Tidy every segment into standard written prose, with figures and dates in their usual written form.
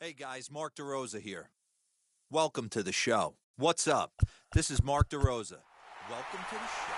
Hey guys, Mark DeRosa here. Welcome to the show. What's up? This is Mark DeRosa. Welcome to the show.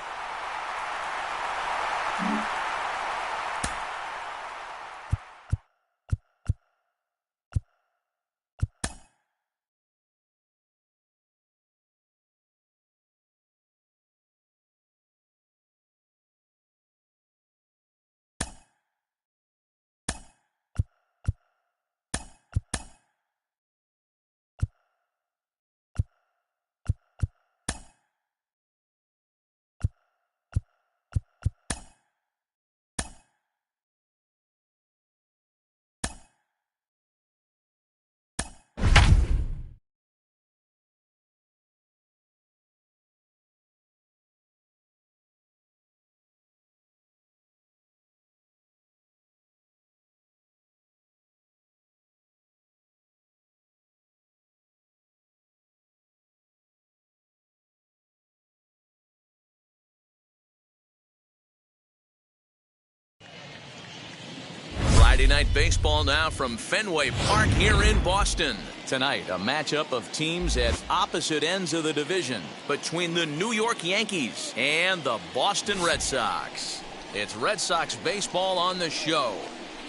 Friday Night Baseball now from Fenway Park here in Boston. Tonight, a matchup of teams at opposite ends of the division between the New York Yankees and the Boston Red Sox. It's Red Sox baseball on the show,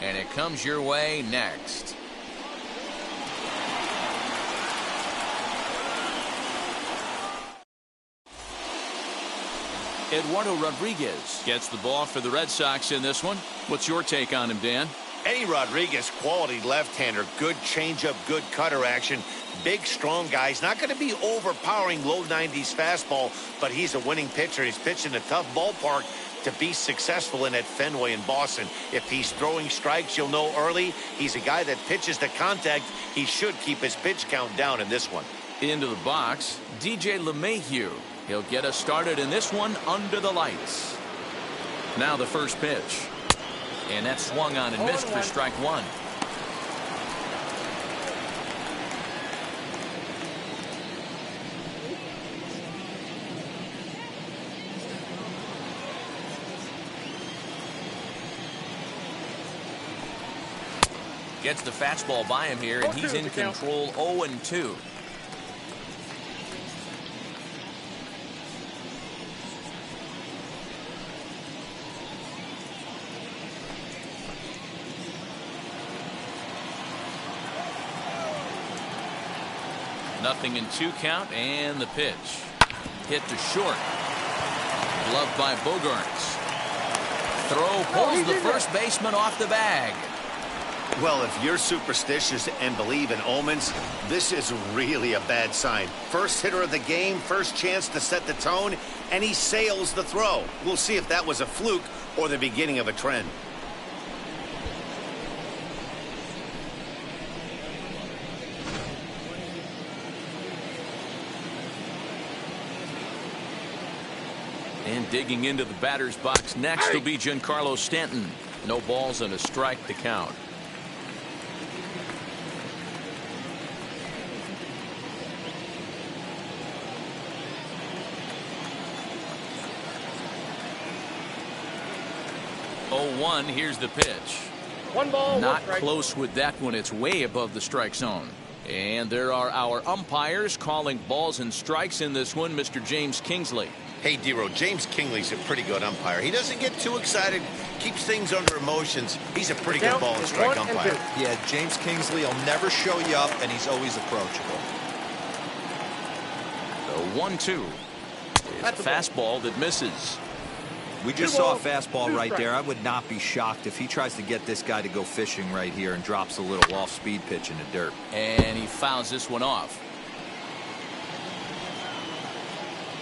and it comes your way next. Eduardo Rodriguez gets the ball for the Red Sox in this one. What's your take on him, Dan? Eddie Rodriguez, quality left-hander, good changeup, good cutter action, big, strong guy. He's not going to be overpowering low 90s fastball, but he's a winning pitcher. He's pitched in a tough ballpark to be successful in at Fenway in Boston. If he's throwing strikes, you'll know early. He's a guy that pitches to contact. He should keep his pitch count down in this one. Into the box, DJ LeMahieu. He'll get us started in this one under the lights. Now the first pitch. And that swung on and missed for strike one. Gets the fastball by him here, and he's in control 0-2. Nothing in 2 count, and the pitch. Hit to short. Gloved by Bogarts. Throw pulls the first baseman off the bag. Well, if you're superstitious and believe in omens, this is really a bad sign. First hitter of the game, first chance to set the tone, and he sails the throw. We'll see if that was a fluke or the beginning of a trend. And digging into the batter's box next will be Giancarlo Stanton. No balls and a strike to count. Oh, 1, here's the pitch. 1 ball, not 1 strike. Close with that one. It's way above the strike zone. And there are our umpires calling balls and strikes in this one. Mr. James Kingsley. Hey, Dero, James Kingley's a pretty good umpire. He doesn't get too excited, keeps things under emotions. He's a pretty good ball and strike umpire. Yeah, James Kingsley will never show you up, and he's always approachable. The 1-2. It's a fastball that misses. We just saw a fastball right there. I would not be shocked if he tries to get this guy to go fishing right here and drops a little off-speed pitch in the dirt. And he fouls this one off.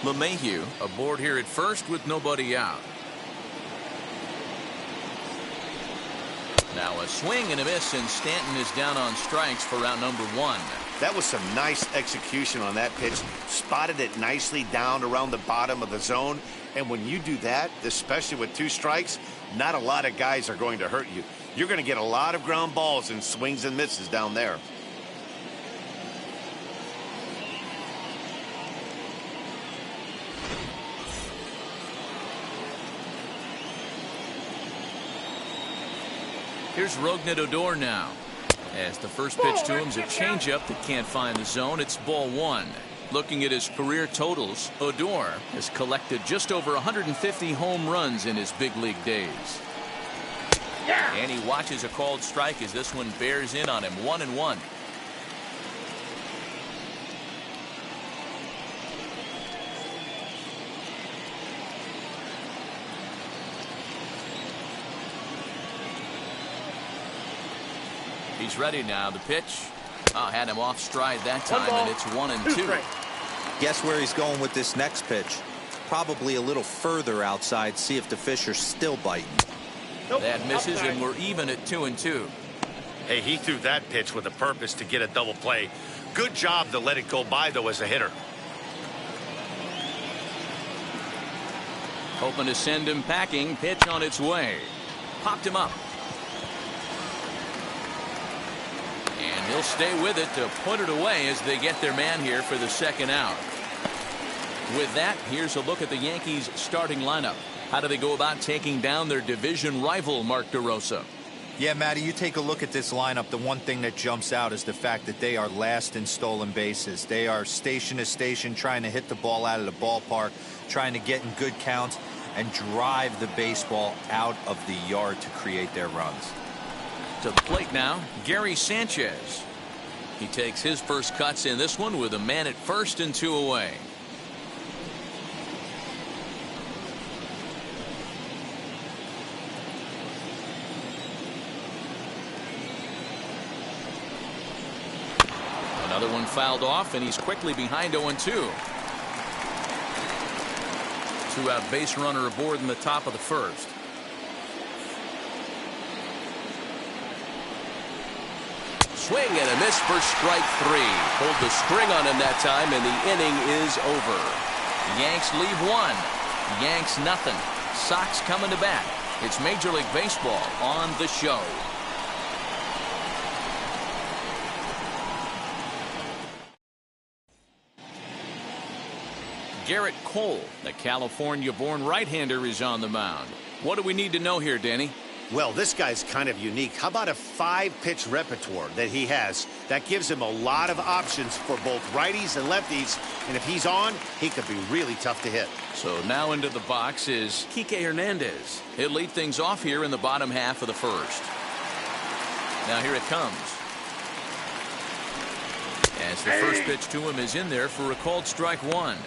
LeMahieu aboard here at first with nobody out. Now a swing and a miss, and Stanton is down on strikes for round number 1. That was some nice execution on that pitch. Spotted it nicely down around the bottom of the zone. And when you do that, especially with 2 strikes, not a lot of guys are going to hurt you. You're going to get a lot of ground balls and swings and misses down there. Here's Rougned Odor now. As the first pitch to him is a changeup that can't find the zone. It's ball one. Looking at his career totals, Odor has collected just over 150 home runs in his big league days. And he watches a called strike as this one bears in on him. 1-1. He's ready now. The pitch. Had him off stride that time, and it's 1-2. Guess where he's going with this next pitch? Probably a little further outside. See if the fish are still biting. That misses, and we're even at 2-2. Hey, he threw that pitch with a purpose to get a double play. Good job to let it go by, though, as a hitter. Hoping to send him packing. Pitch on its way. Popped him up. And he'll stay with it to put it away as they get their man here for the second out. With that, here's a look at the Yankees starting lineup. How do they go about taking down their division rival, Mark DeRosa? Yeah, Matty, you take a look at this lineup. The one thing that jumps out is the fact that they are last in stolen bases. They are station to station trying to hit the ball out of the ballpark, trying to get in good counts and drive the baseball out of the yard to create their runs. To the plate now, Gary Sanchez. He takes his first cuts in this one with a man at first and 2 away. Another one fouled off, and he's quickly behind 0-2. 2-out base runner aboard in the top of the first. Swing and a miss for strike 3. Pulled the string on him that time, and the inning is over. Yanks leave 1. Yanks nothing. Sox coming to bat. It's Major League Baseball on the show. Garrett Cole, the California-born right-hander, is on the mound. What do we need to know here, Danny? Well, this guy's kind of unique. How about a 5-pitch repertoire that he has? That gives him a lot of options for both righties and lefties. And if he's on, he could be really tough to hit. So now into the box is Kike Hernandez. He'll lead things off here in the bottom half of the first. Now here it comes. As the first pitch to him is in there for a called strike 1.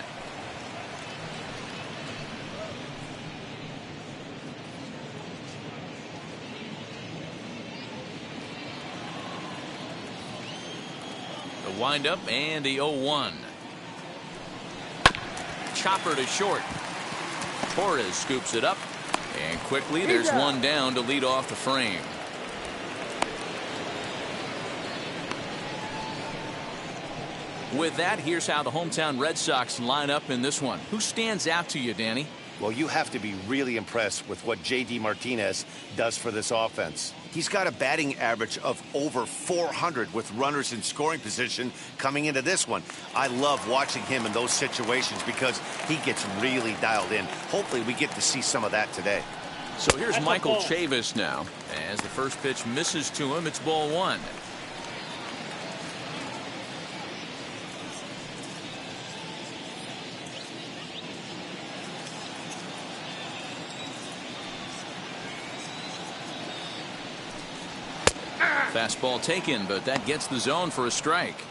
Windup and the 0-1. Chopper to short. Torres scoops it up, and quickly there's one down to lead off the frame. With that, here's how the hometown Red Sox line up in this one. Who stands out to you, Danny? Well, you have to be really impressed with what J.D. Martinez does for this offense. He's got a batting average of over 400 with runners in scoring position coming into this one. I love watching him in those situations because he gets really dialed in. Hopefully we get to see some of that today. So here's Michael Chavis now. As the first pitch misses to him, it's ball 1. Fastball taken, but that gets the zone for a strike.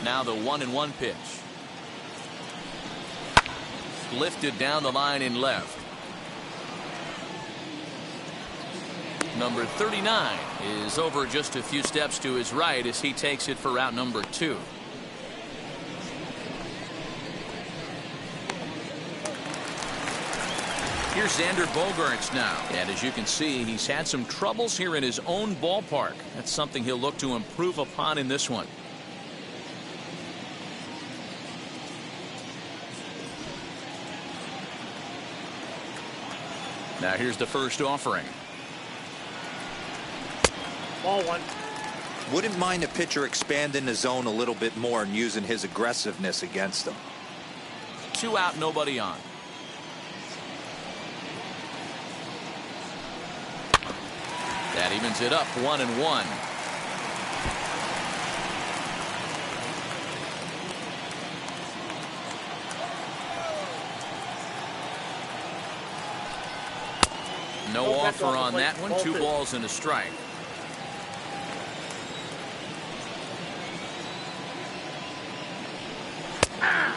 Now the 1-1 pitch. Lifted down the line in left. Number 39 is over just a few steps to his right as he takes it for out number 2. Here's Xander Bogaerts now. And as you can see, he's had some troubles here in his own ballpark. That's something he'll look to improve upon in this one. Now here's the first offering. Ball 1. Wouldn't mind a pitcher expanding the zone a little bit more and using his aggressiveness against them. 2 out, nobody on. That evens it up 1-1. No offer on that one. 2 balls and a strike.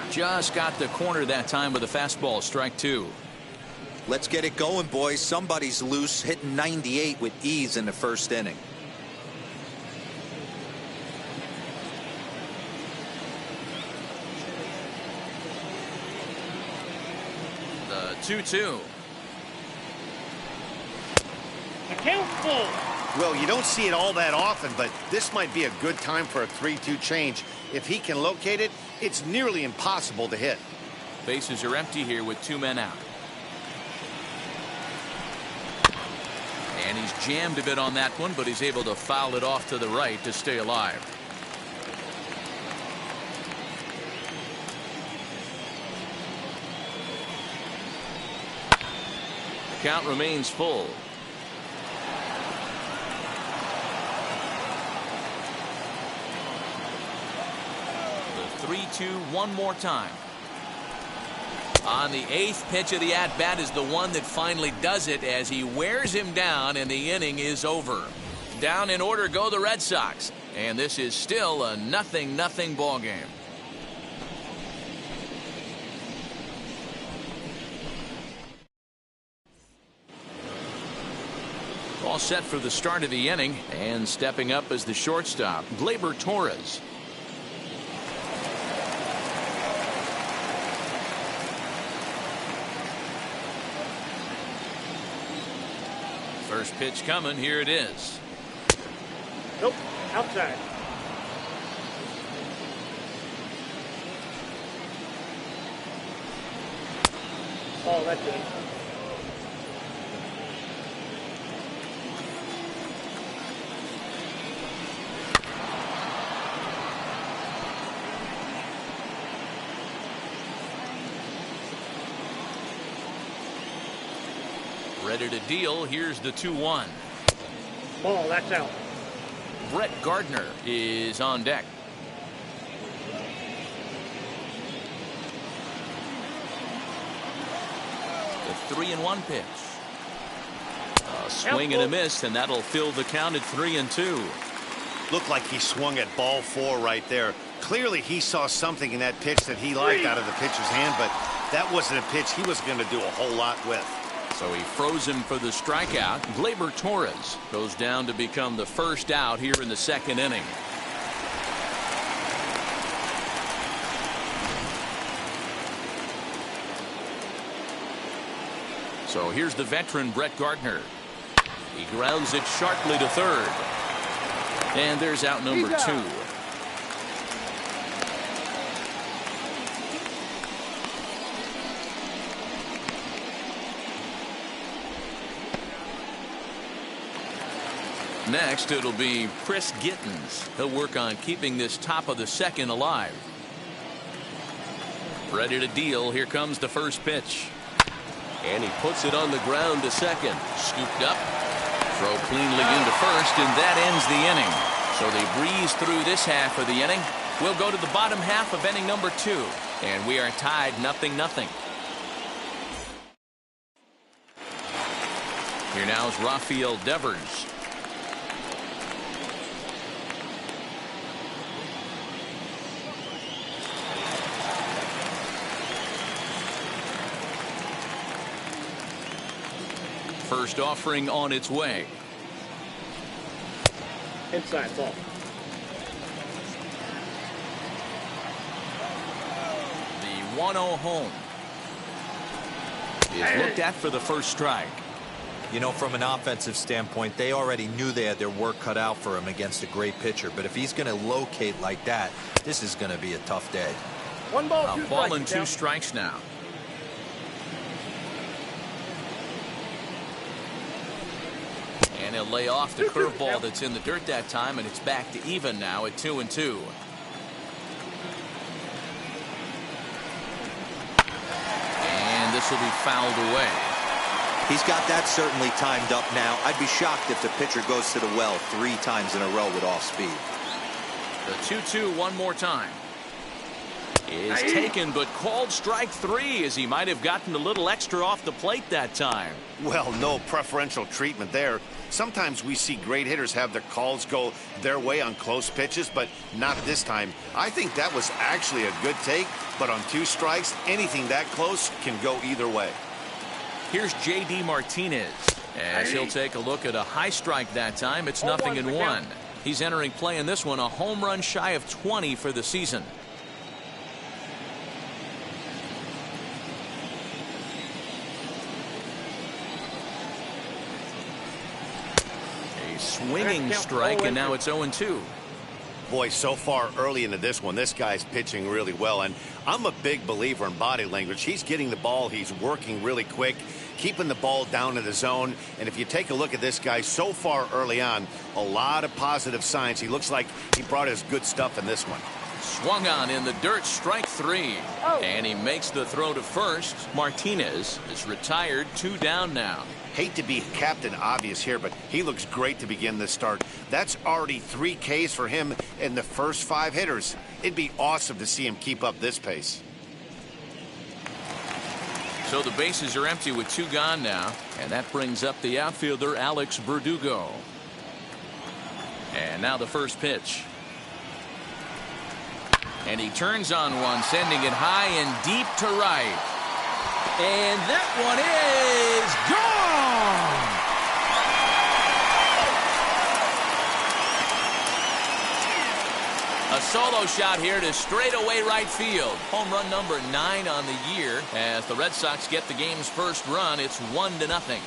Just got the corner that time with a fastball. Strike 2. Let's get it going, boys. Somebody's loose, hitting 98 with ease in the first inning. The 2-2. Count full. Well, you don't see it all that often, but this might be a good time for a 3-2 change. If he can locate it, it's nearly impossible to hit. Bases are empty here with 2 men out. And he's jammed a bit on that one, but he's able to foul it off to the right to stay alive. The count remains full. The 3-2 one more time. On the 8th pitch of the at-bat is the one that finally does it as he wears him down, and the inning is over. Down in order go the Red Sox, and this is still a 0-0 ball game. All set for the start of the inning, and stepping up as the shortstop, Gleyber Torres. First pitch coming. Here it is. Nope. Outside. Oh, that's it. Ready to deal. Here's the 2-1. Ball, that's out. Brett Gardner is on deck. The 3-1 pitch. A swing and a miss, and that'll fill the count at 3-2. Looked like he swung at ball 4 right there. Clearly he saw something in that pitch that he liked out of the pitcher's hand, but that wasn't a pitch he was going to do a whole lot with. So he froze him for the strikeout. Gleyber Torres goes down to become the first out here in the 2nd inning. So here's the veteran Brett Gardner. He grounds it sharply to third. And there's out number 2. Next, it'll be Chris Gittens. He'll work on keeping this top of the 2nd alive. Ready to deal. Here comes the first pitch. And he puts it on the ground to 2nd. Scooped up. Throw cleanly into 1st, and that ends the inning. So they breeze through this half of the inning. We'll go to the bottom half of inning number 2. And we are tied 0-0. Here now is Rafael Devers. First offering on its way. Inside ball. The 1-0 home is looked at for the first strike. You know, from an offensive standpoint, they already knew they had their work cut out for him against a great pitcher. But if he's going to locate like that, this is going to be a tough day. 1 ball, 2 ball and strikes. 2 strikes now. And he'll lay off the curveball that's in the dirt that time, and it's back to even now at 2-2. this will be fouled away. He's got that certainly timed up now. I'd be shocked if the pitcher goes to the well 3 times in a row with off speed. The 2-2 one more time. Is taken, but called strike 3, as he might have gotten a little extra off the plate that time. Well, no preferential treatment there. Sometimes we see great hitters have their calls go their way on close pitches, but not this time. I think that was actually a good take, but on 2 strikes, anything that close can go either way. Here's J.D. Martinez, as he'll take a look at a high strike that time. It's 0-1. He's entering play in this one, a home run shy of 20 for the season. A swinging strike, and now it's 0-2. Boy, so far early into this one, this guy's pitching really well, and I'm a big believer in body language. He's getting the ball, he's working really quick, keeping the ball down in the zone, and if you take a look at this guy so far early on, a lot of positive signs. He looks like he brought his good stuff in this one. Swung on in the dirt, strike 3. And he makes the throw to first. Martinez is retired, 2 down now. Hate to be Captain Obvious here, but he looks great to begin this start. That's already 3 Ks for him in the first 5 hitters. It'd be awesome to see him keep up this pace. So the bases are empty with 2 gone now, and that brings up the outfielder Alex Verdugo. And now the first pitch. And he turns on one, sending it high and deep to right. And that one is gone! A solo shot here to straightaway right field. Home run number 9 on the year. As the Red Sox get the game's first run, it's 1-0.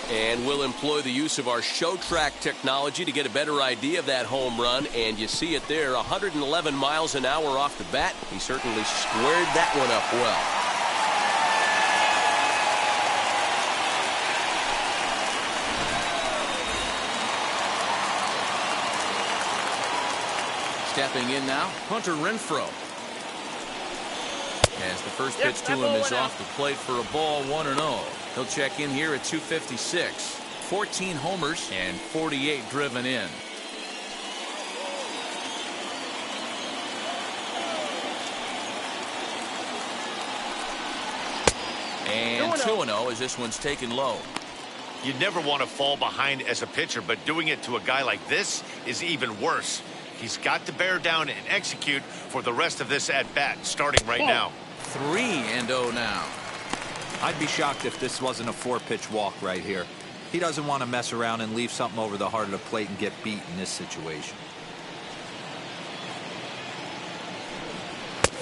And we'll employ the use of our show track technology to get a better idea of that home run. And you see it there, 111 miles an hour off the bat. He certainly squared that one up well. Stepping in now, Hunter Renfroe. As the first pitch to him is off the plate for a ball, 1-0. He'll check in here at 256. 14 homers and 48 driven in. And 2-0 as this one's taken low. You never want to fall behind as a pitcher, but doing it to a guy like this is even worse. He's got to bear down and execute for the rest of this at-bat, starting right now. 3-0 now. I'd be shocked if this wasn't a 4-pitch walk right here. He doesn't want to mess around and leave something over the heart of the plate and get beat in this situation.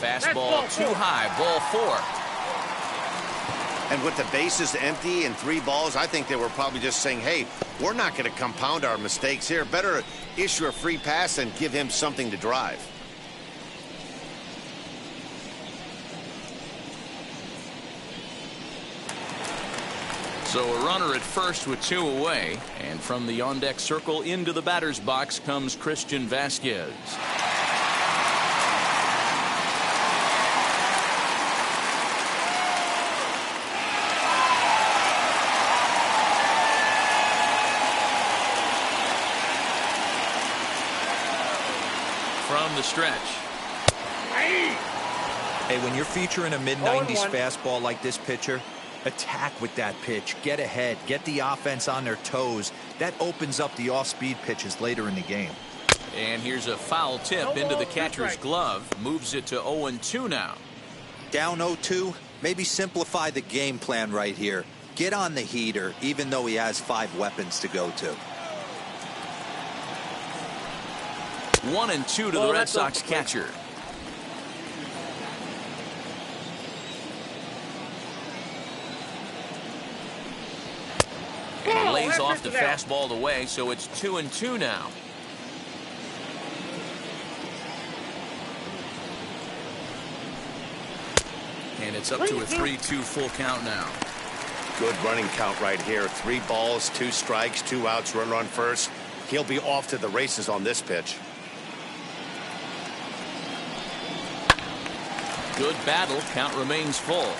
Fastball too high, ball 4. And with the bases empty and 3 balls, I think they were probably just saying, hey, we're not going to compound our mistakes here. Better issue a free pass and give him something to drive. So a runner at first with 2 away, and from the on-deck circle into the batter's box comes Christian Vasquez. From the stretch. Hey, when you're featuring a mid-90s fastball like this pitcher, attack with that pitch, get ahead, get the offense on their toes. That opens up the off-speed pitches later in the game. And here's a foul tip into the catcher's glove, moves it to 0-2 now. Down 0-2, maybe simplify the game plan right here. Get on the heater, even though he has 5 weapons to go to. 1-2 to the Red Sox catcher. And lays off the fastball away, so it's 2-2 now. And it's up to a 3-2 full count now. Good running count right here. 3 balls, 2 strikes, 2 outs, runner on first. He'll be off to the races on this pitch. Good battle. Count remains full.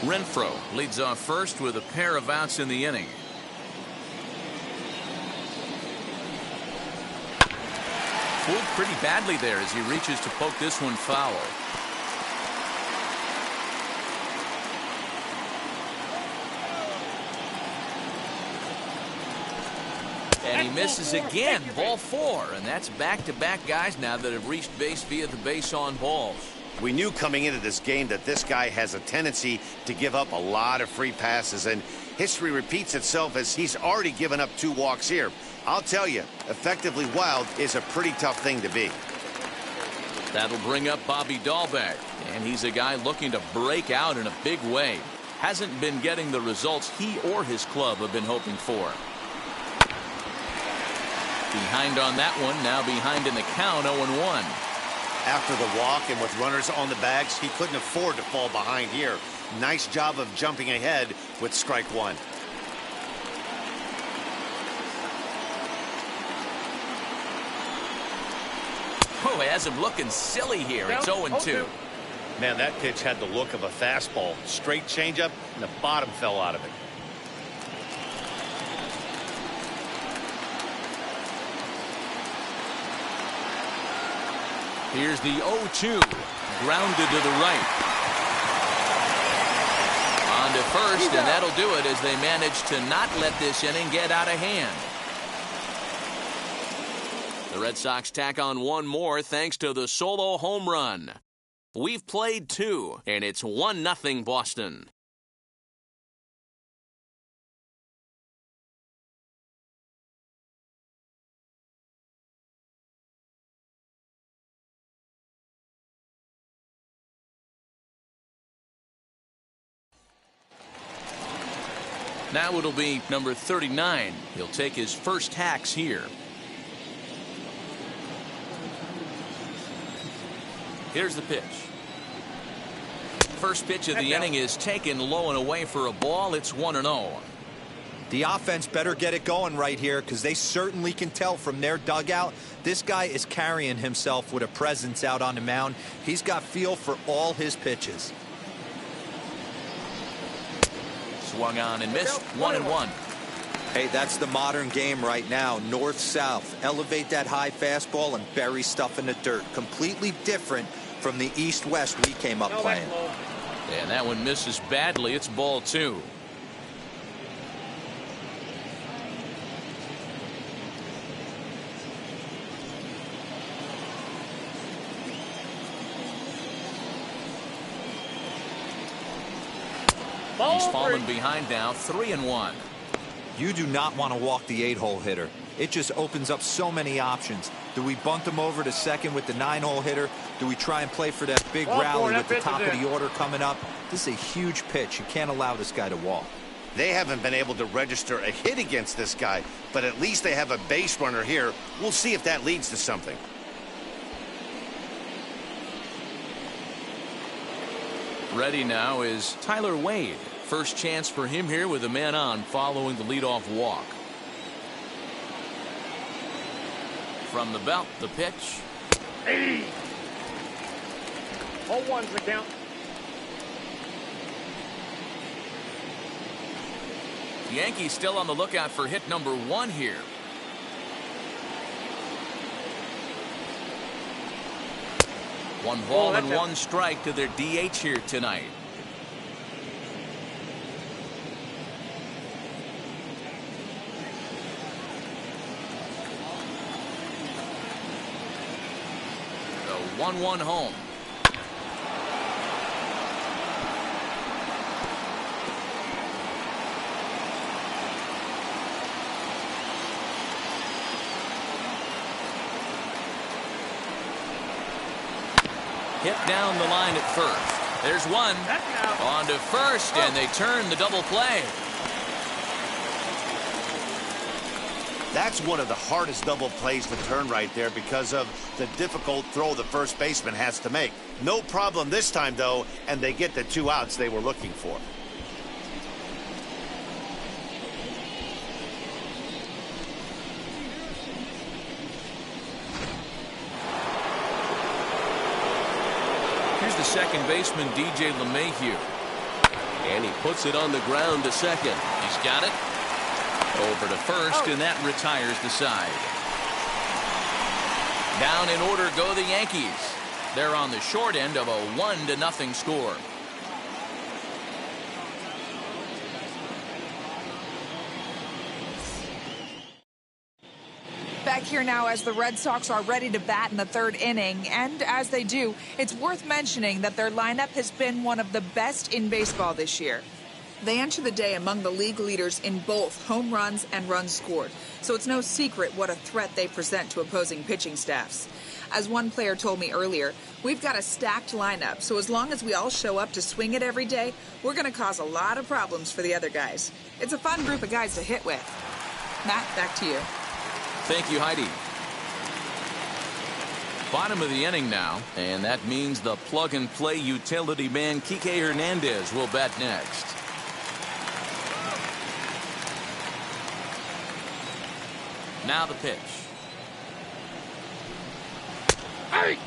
Renfroe leads off first with a pair of outs in the inning. Fooled pretty badly there as he reaches to poke this one foul. And he misses again. Ball 4. And that's back-to-back guys now that have reached base via the base on balls. We knew coming into this game that this guy has a tendency to give up a lot of free passes, and history repeats itself as he's already given up 2 walks here. I'll tell you, effectively wild is a pretty tough thing to be. That'll bring up Bobby Dahlbeck, and he's a guy looking to break out in a big way. Hasn't been getting the results he or his club have been hoping for. Behind on that one, now behind in the count, 0-1. After the walk and with runners on the bags, he couldn't afford to fall behind here. Nice job of jumping ahead with strike 1. Oh, he has him looking silly here. It's 0-2. Man, that pitch had the look of a fastball. Straight changeup, and the bottom fell out of it. Here's the 0-2. Grounded to the right. On to first, and that'll do it as they manage to not let this inning get out of hand. The Red Sox tack on one more thanks to the solo home run. We've played 2, and it's 1-0 Boston. Now it'll be number 39. He'll take his first hacks here. Here's the pitch. First pitch of the inning is taken low and away for a ball. It's 1-0. The offense better get it going right here because they certainly can tell from their dugout this guy is carrying himself with a presence out on the mound. He's got feel for all his pitches. Swung on and missed. 1-1. Hey, that's the modern game right now. North-south. Elevate that high fastball and bury stuff in the dirt. Completely different from the east-west we came up playing. And that one misses badly. It's ball 2. He's fallen behind now, 3-1. You do not want to walk the 8-hole hitter. It just opens up so many options. Do we bunt him over to second with the 9-hole hitter? Do we try and play for that big rally with the top of the order coming up? This is a huge pitch. You can't allow this guy to walk. They haven't been able to register a hit against this guy, but at least they have a base runner here. We'll see if that leads to something. Ready now is Tyler Wade. First chance for him here with a man on following the leadoff walk. From the belt, the pitch. 0-1's the count. The Yankees still on the lookout for hit number 1 here. One ball and 1 strike to their DH here tonight. The 1-1 home. Hit down the line at first. There's one. On to first, and they turn the double play. That's one of the hardest double plays to turn right there because of the difficult throw the first baseman has to make. No problem this time, though, and they get the 2 outs they were looking for. second baseman DJ LeMahieu. And he puts it on the ground to second. He's got it. Over to first, and that retires the side. Down in order go the Yankees. They're on the short end of a 1-0 score. Back here now as the Red Sox are ready to bat in the third inning, and as they do, it's worth mentioning that their lineup has been one of the best in baseball this year. They enter the day among the league leaders in both home runs and runs scored, so it's no secret what a threat they present to opposing pitching staffs. As one player told me earlier, we've got a stacked lineup, so as long as we all show up to swing it every day, we're going to cause a lot of problems for the other guys. It's a fun group of guys to hit with. Matt, back to you. Thank you, Heidi. Bottom of the inning now, and that means the plug-and-play utility man Kike Hernandez will bat next. Now the pitch. Hey!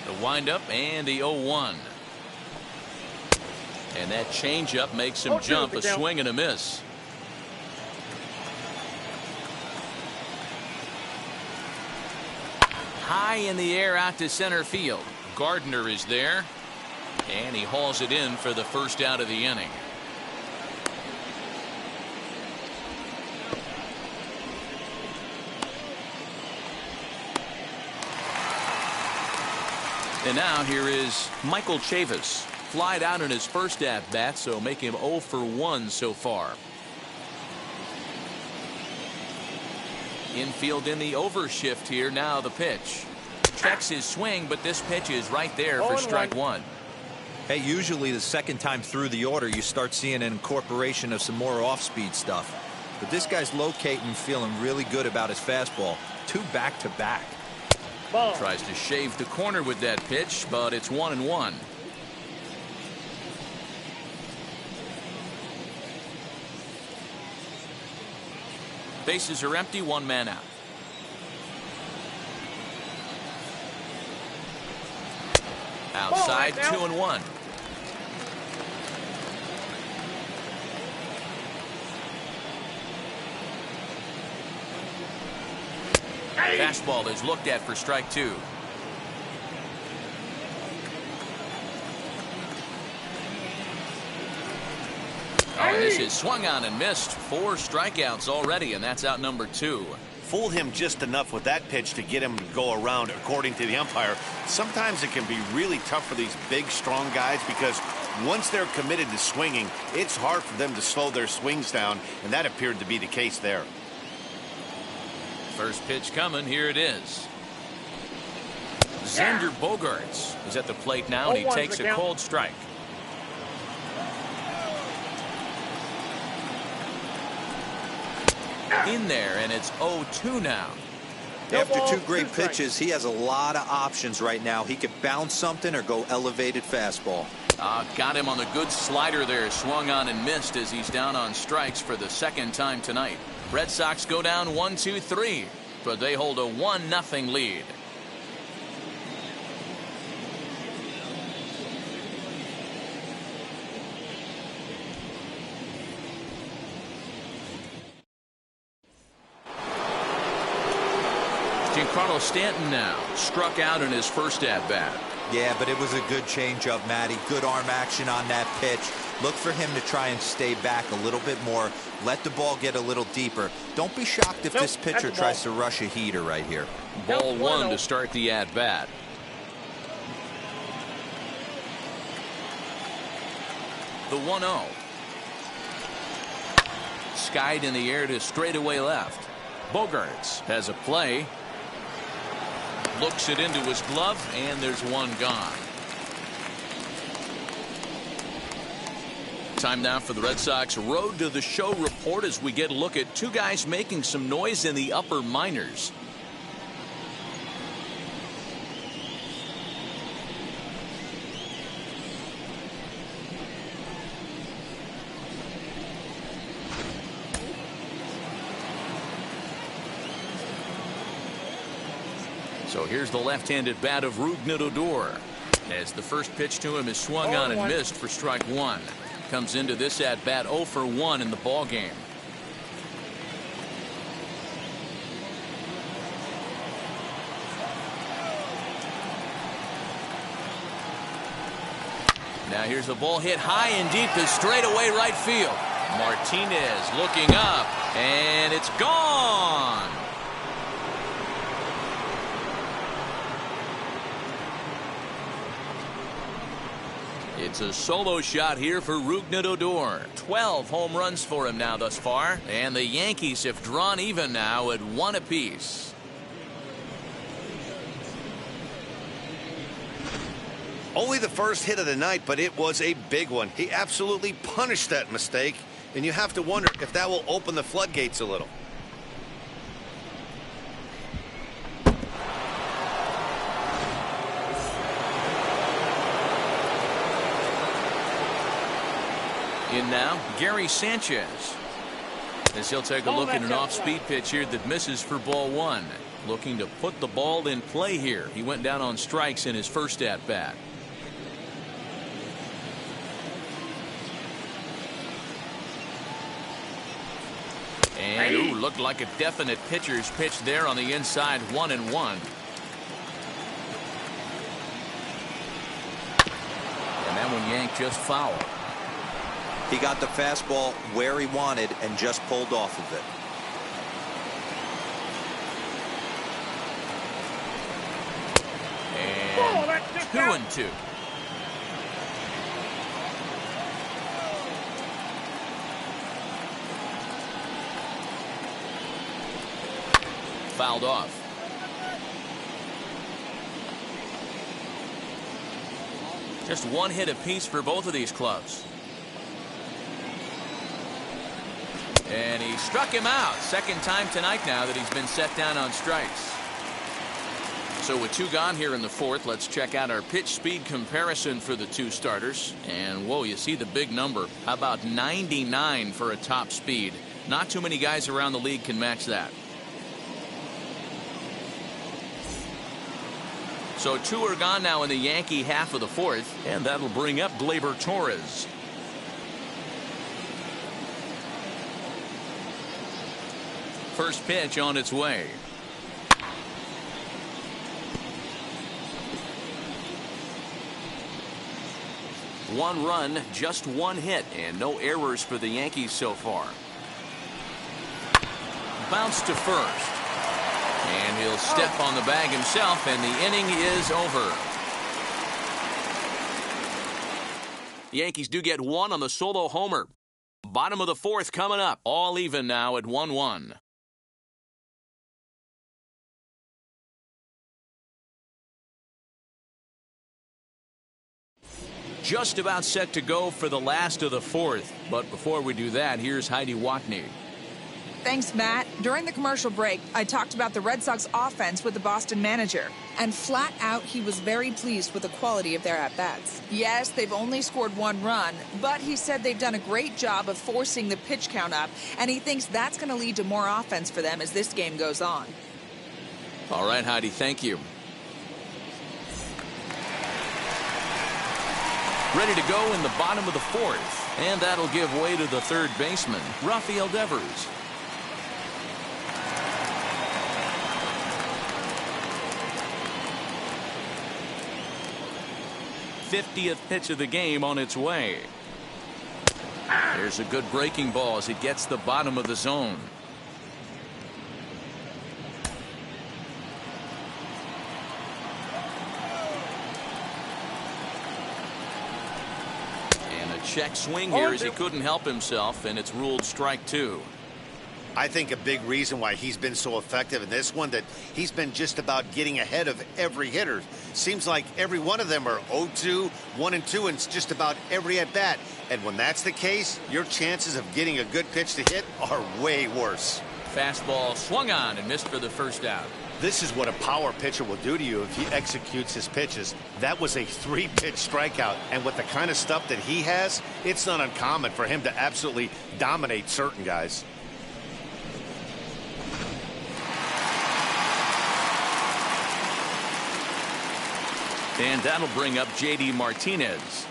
The windup and the 0-1. And that changeup makes him jump, a swing and a miss. High in the air out to center field. Gardner is there, and he hauls it in for the first out of the inning. And now here is Michael Chavis. Flied out in his first at-bat, so make him 0 for 1 so far. Infield in the overshift here. Now the pitch. Checks his swing, but this pitch is right there for strike one. Hey, usually the second time through the order, you start seeing an incorporation of some more off-speed stuff. But this guy's locating, feeling really good about his fastball. 2 back-to-back. Tries to shave the corner with that pitch, but it's 1-1. Bases are empty, 1 man out. Outside, 2-1. Fastball is looked at for strike 2. Oh, this is swung on and missed. 4 strikeouts already, and that's out number 2. Fooled him just enough with that pitch to get him to go around, according to the umpire. Sometimes it can be really tough for these big, strong guys because once they're committed to swinging, it's hard for them to slow their swings down, and that appeared to be the case there. First pitch coming. Here it is. Xander Bogaerts is at the plate now, and he takes a cold strike. In there, and it's 0-2 now. After 2 great pitches, he has a lot of options right now. He could bounce something or go elevated fastball. Got him on the good slider there. Swung on and missed as he's down on strikes for the second time tonight. Red Sox go down 1-2-3, but they hold a 1-0 lead. Giancarlo Stanton now struck out in his first at-bat. Yeah, but it was a good changeup, Matty. Good arm action on that pitch. Look for him to try and stay back a little bit more. Let the ball get a little deeper. Don't be shocked if this pitcher tries to rush a heater right here. Ball 1 to start the at-bat. The 1-0. Skied in the air to straightaway left. Bogaerts has a play. Looks it into his glove, and there's 1 gone. Time now for the Red Sox Road to the Show report as we get a look at 2 guys making some noise in the upper minors. So here's the left-handed bat of Odor. As the first pitch to him is swung on and missed for strike one. Comes into this at bat 0 for 1 in the ball game. Now here's a ball hit high and deep to straightaway right field. Martinez looking up, and it's gone. It's a solo shot here for Odor. 12 home runs for him now thus far, and the Yankees have drawn even now at 1 apiece. Only the first hit of the night, but it was a big one. He absolutely punished that mistake, and you have to wonder if that will open the floodgates a little. In now, Gary Sanchez. As he'll take a look at an off-speed pitch here that misses for ball 1. Looking to put the ball in play here. He went down on strikes in his first at-bat. And ooh, looked like a definite pitcher's pitch there on the inside, 1-1. And that one yanked just foul. He got the fastball where he wanted and just pulled off of it. And 2-2. Fouled off. Just 1 hit apiece for both of these clubs. And he struck him out. Second time tonight now that he's been set down on strikes. So with 2 gone here in the 4th, let's check out our pitch speed comparison for the 2 starters. And whoa, you see the big number. How about 99 for a top speed? Not too many guys around the league can match that. So 2 are gone now in the Yankee half of the 4th, and that'll bring up Gleyber Torres. First pitch on its way. One run, just 1 hit, and no errors for the Yankees so far. Bounce to first. And he'll step on the bag himself, and the inning is over. The Yankees do get 1 on the solo homer. Bottom of the 4th coming up. All even now at 1-1. Just about set to go for the last of the 4th. But before we do that, here's Heidi Watney. Thanks, Matt. During the commercial break, I talked about the Red Sox offense with the Boston manager. And flat out, he was very pleased with the quality of their at-bats. Yes, they've only scored 1 run, but he said they've done a great job of forcing the pitch count up, and he thinks that's going to lead to more offense for them as this game goes on. All right, Heidi, thank you. Ready to go in the bottom of the 4th, and that'll give way to the 3rd baseman, Rafael Devers. 50th pitch of the game on its way. There's a good breaking ball as it gets the bottom of the zone. And a check swing here as he couldn't help himself, and it's ruled strike 2. I think a big reason why he's been so effective in this one, that he's been just about getting ahead of every hitter. Seems like every one of them are 0-2, 1-2, and it's just about every at bat. And when that's the case, your chances of getting a good pitch to hit are way worse. Fastball swung on and missed for the first out. This is what a power pitcher will do to you if he executes his pitches. That was a 3-pitch strikeout, and with the kind of stuff that he has, it's not uncommon for him to absolutely dominate certain guys. And that'll bring up J.D. Martinez.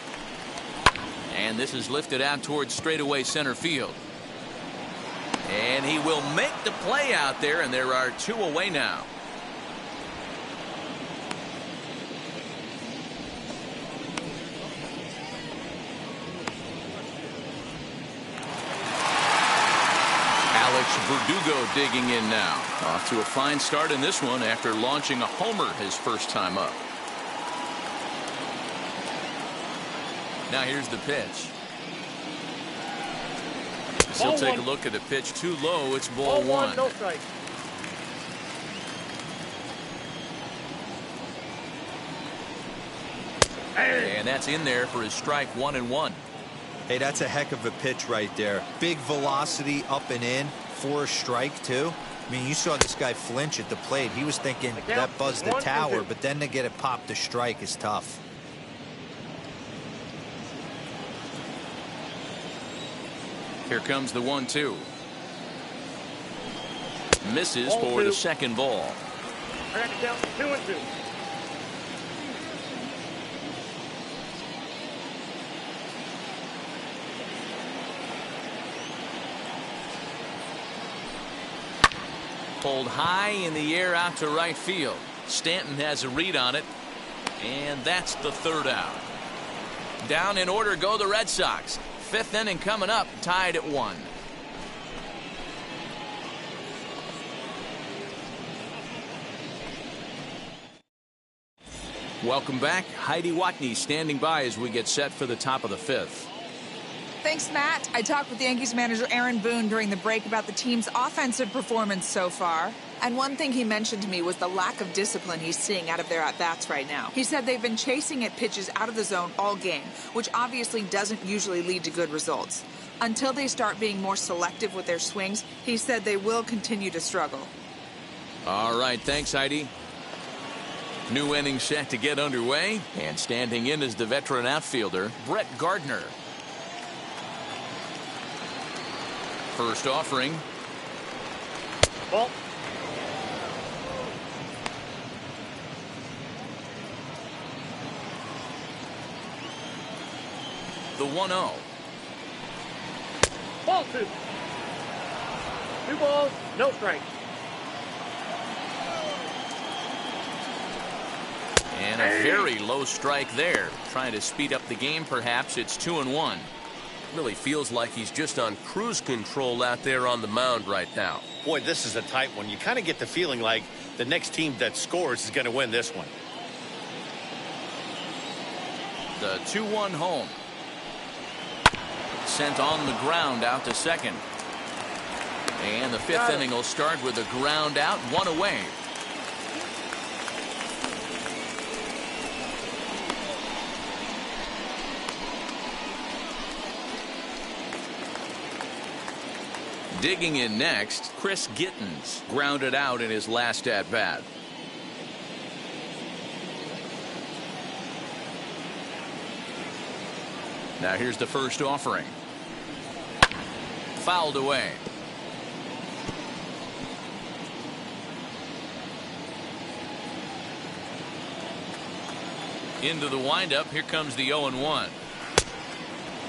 And this is lifted out towards straightaway center field. And he will make the play out there, and there are 2 away now. Verdugo digging in now. Off to a fine start in this one after launching a homer his first time up. Now here's the pitch. He'll take a look at the pitch. Too low. It's ball one. No strike. And that's in there for his strike. 1-1. Hey, that's a heck of a pitch right there. Big velocity up and in for a strike, too. I mean, you saw this guy flinch at the plate. He was thinking that buzzed the tower, but then to get it popped to strike is tough. Here comes the 1-2. Misses for the second ball. I got to count 2-2. Pulled high in the air out to right field. Stanton has a read on it, and that's the third out. Down in order go the Red Sox. 5th inning coming up, tied at 1. Welcome back. Heidi Watney standing by as we get set for the top of the 5th. Thanks, Matt. I talked with Yankees manager Aaron Boone during the break about the team's offensive performance so far. And one thing he mentioned to me was the lack of discipline he's seeing out of their at-bats right now. He said they've been chasing at pitches out of the zone all game, which obviously doesn't usually lead to good results. Until they start being more selective with their swings, he said they will continue to struggle. All right, thanks, Heidi. New inning set to get underway, and standing in is the veteran outfielder, Brett Gardner. First offering. Ball. The 1-0. Ball 2. 2 balls, no strikes. And a very low strike there. Trying to speed up the game, perhaps. It's 2-1. Really feels like he's just on cruise control out there on the mound right now. Boy, this is a tight one. You kind of get the feeling like the next team that scores is going to win this one. The 2-1 home. Sent on the ground out to second. And the 5th inning will start with a ground out, 1 away. Digging in next, Chris Gittens grounded out in his last at-bat. Now here's the first offering. Fouled away. Into the windup. Here comes the 0-1.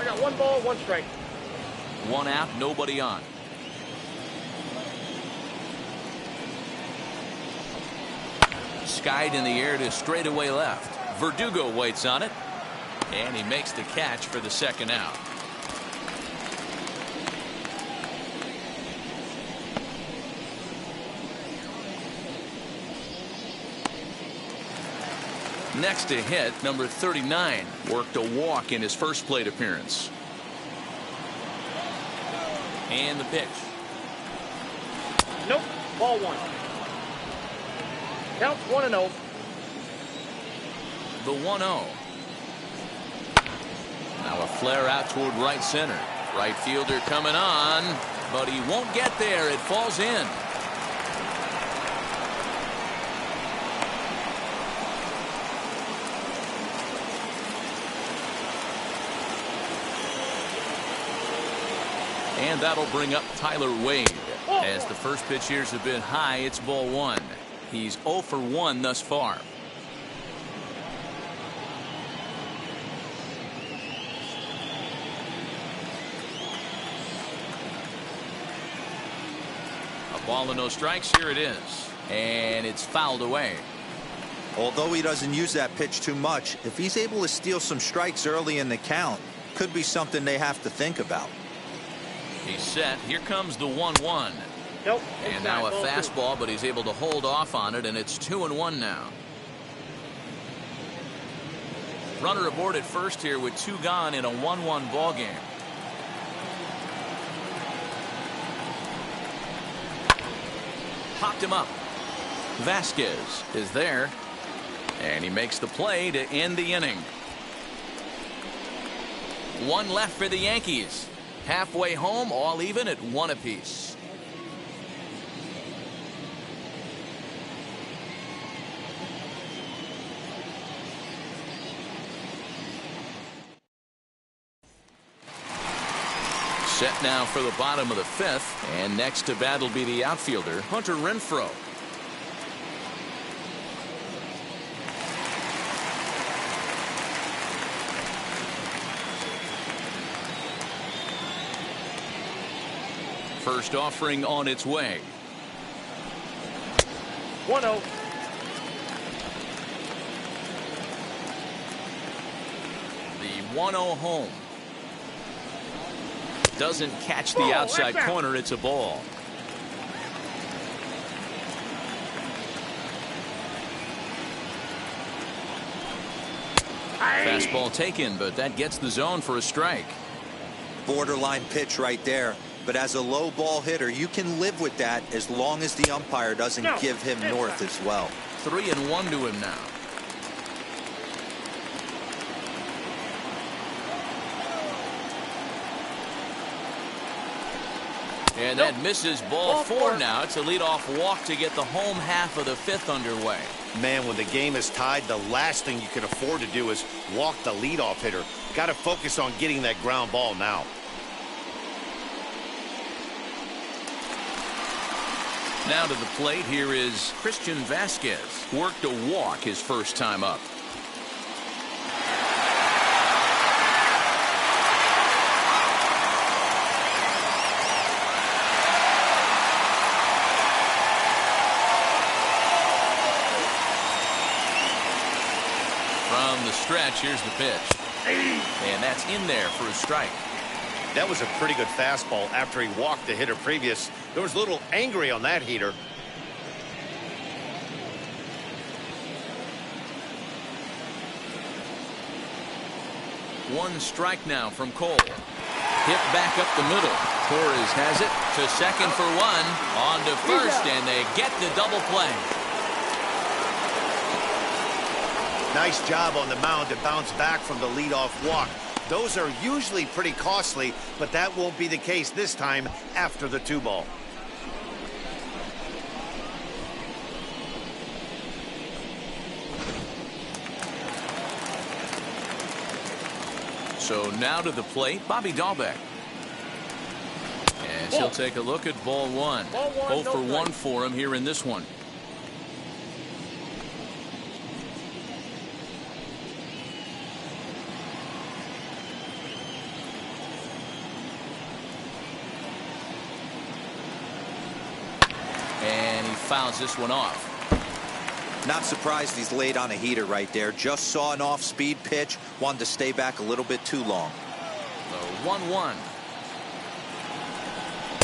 I got 1 ball, 1 strike. 1 out, nobody on. Skied in the air to straightaway left. Verdugo waits on it, and he makes the catch for the second out. Next to hit, number 39 worked a walk in his first plate appearance. And the pitch. Nope, ball 1. Counts 1-0. The 1-0. Now a flare out toward right center. Right fielder coming on, but he won't get there. It falls in. And that'll bring up Tyler Wade. As the first pitch here's a bit high, it's ball 1. He's 0 for 1 thus far. Ball and no strikes. Here it is. And it's fouled away. Although he doesn't use that pitch too much, if he's able to steal some strikes early in the count, could be something they have to think about. He's set. Here comes the 1-1. Nope. And now a fastball, but he's able to hold off on it, and it's 2-1 now. Runner aboard at first here with 2 gone in a 1-1 ball game. Popped him up. Vasquez is there, and he makes the play to end the inning. 1 left for the Yankees. Halfway home, all even at 1 apiece. Set now for the bottom of the 5th, and next to bat will be the outfielder, Hunter Renfroe. First offering on its way. 1-0. The 1-0 home. Doesn't catch the outside corner. It's a ball. Fastball taken, but that gets the zone for a strike. Borderline pitch right there. But as a low ball hitter, you can live with that as long as the umpire doesn't give him north as well. 3-1 to him now. And that misses ball 4 now. It's a leadoff walk to get the home half of the 5th underway. Man, when the game is tied, the last thing you can afford to do is walk the leadoff hitter. Got to focus on getting that ground ball now. Now to the plate, here is Christian Vasquez. Worked a walk his first time up. From the stretch, here's the pitch. And that's in there for a strike. That was a pretty good fastball after he walked the hitter previous. There was a little angry on that heater. One strike now from Cole. Hit back up the middle. Torres has it to second for 1. On to first, and they get the double play. Nice job on the mound to bounce back from the leadoff walk. Those are usually pretty costly, but that won't be the case this time after the 2-ball. So now to the plate, Bobby Dahlbeck. And he'll take a look at ball 1. 0 for 1 for him here in this one. And he fouls this one off. Not surprised he's laid on a heater right there. Just saw an off-speed pitch. Wanted to stay back a little bit too long. The 1-1.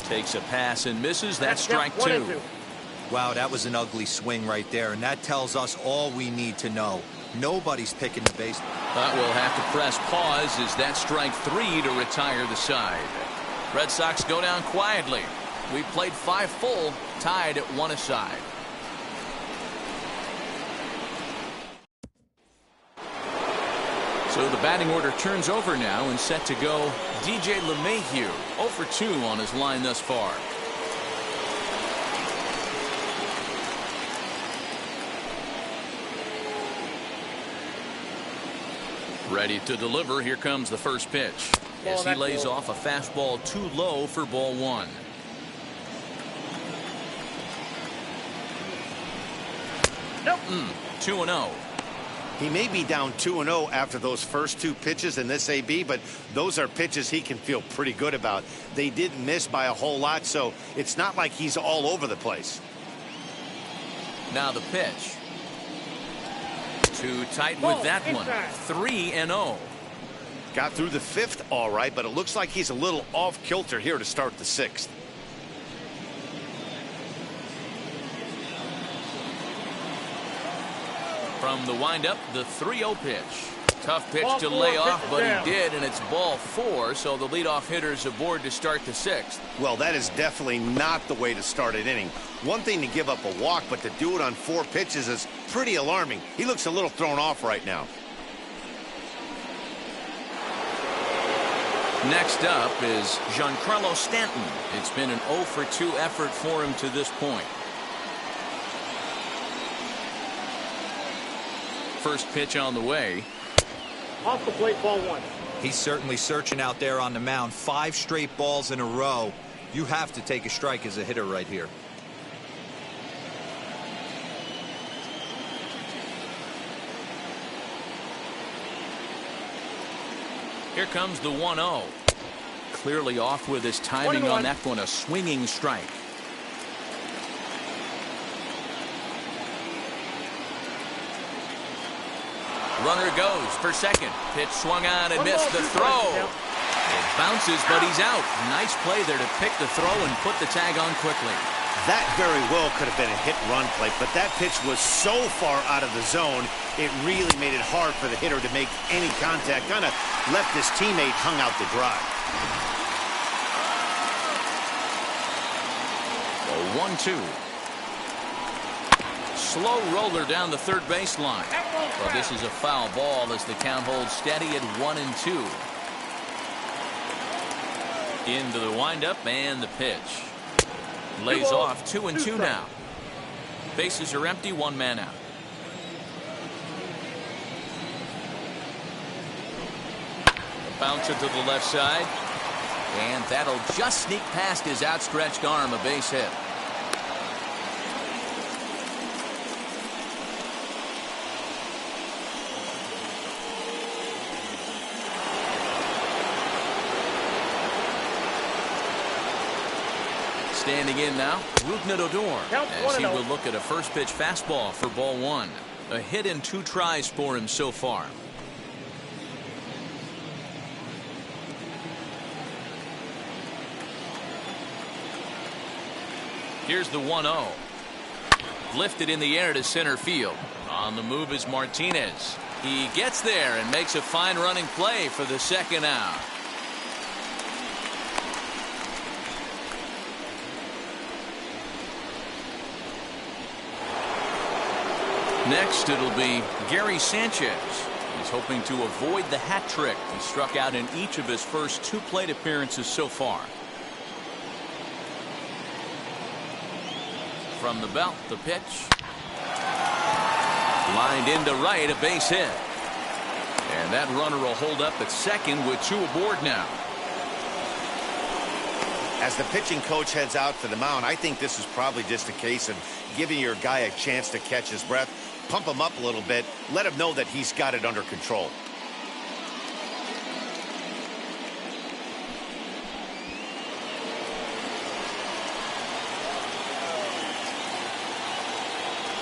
Takes a pass and misses. That's strike 2. Wow, that was an ugly swing right there. And that tells us all we need to know. Nobody's picking the baseball. But we'll have to press pause as that strike 3 to retire the side. Red Sox go down quietly. We played 5 full, tied at 1 aside. So the batting order turns over now and set to go DJ LeMahieu. 0 for 2 on his line thus far. Ready to deliver. Here comes the first pitch. As he lays off a fastball too low for ball 1. Nope. 2-0. He may be down 2-0 after those first 2 pitches in this AB, but those are pitches he can feel pretty good about. They didn't miss by a whole lot, so it's not like he's all over the place. Now the pitch. Too tight with that one. 3-0. Got through the 5th all right, but it looks like he's a little off kilter here to start the 6th. From the windup, the 3-0 pitch. Tough pitch to lay off, but he did, and it's ball 4, so the leadoff hitter's aboard to start the 6th. Well, that is definitely not the way to start an inning. One thing to give up a walk, but to do it on 4 pitches is pretty alarming. He looks a little thrown off right now. Next up is Giancarlo Stanton. It's been an 0-for-2 effort for him to this point. First pitch on the way. Off the plate, ball 1. He's certainly searching out there on the mound. 5 straight balls in a row. You have to take a strike as a hitter right here. Here comes the 1-0. Clearly off with his timing 21. on that one. A swinging strike. Runner goes for second. Pitch swung on and missed the throw. It bounces, but he's out. Nice play there to pick the throw and put the tag on quickly. That very well could have been a hit-run play, but that pitch was so far out of the zone, it really made it hard for the hitter to make any contact. Kind of left his teammate hung out to dry. A 1-2. Slow roller down the third baseline. Well, this is a foul ball as the count holds steady at 1-2. Into the windup and the pitch. Lays off 2-2 now. Bases are empty, 1 man out. A bouncer to the left side. And that'll just sneak past his outstretched arm, a base hit. Standing in now, Rougned Odor, as he will look at a first pitch fastball for ball 1. A hit in 2 tries for him so far. Here's the 1-0. Lifted in the air to center field. On the move is Martinez. He gets there and makes a fine running play for the second out. Next, it'll be Gary Sanchez. He's hoping to avoid the hat trick. He struck out in each of his first 2 plate appearances so far. From the belt, the pitch. Lined into right, a base hit. And that runner will hold up at second with 2 aboard now. As the pitching coach heads out for the mound, I think this is probably just a case of giving your guy a chance to catch his breath, pump him up a little bit, let him know that he's got it under control.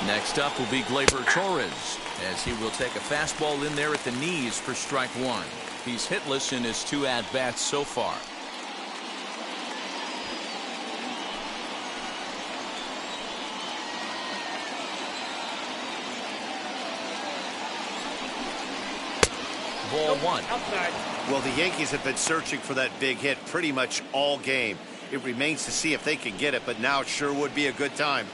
Next up will be Gleyber Torres, as he will take a fastball in there at the knees for strike 1. He's hitless in his 2 at-bats so far. Ball 1. Outside. Well, the Yankees have been searching for that big hit pretty much all game. It remains to see if they can get it, but now it sure would be a good time.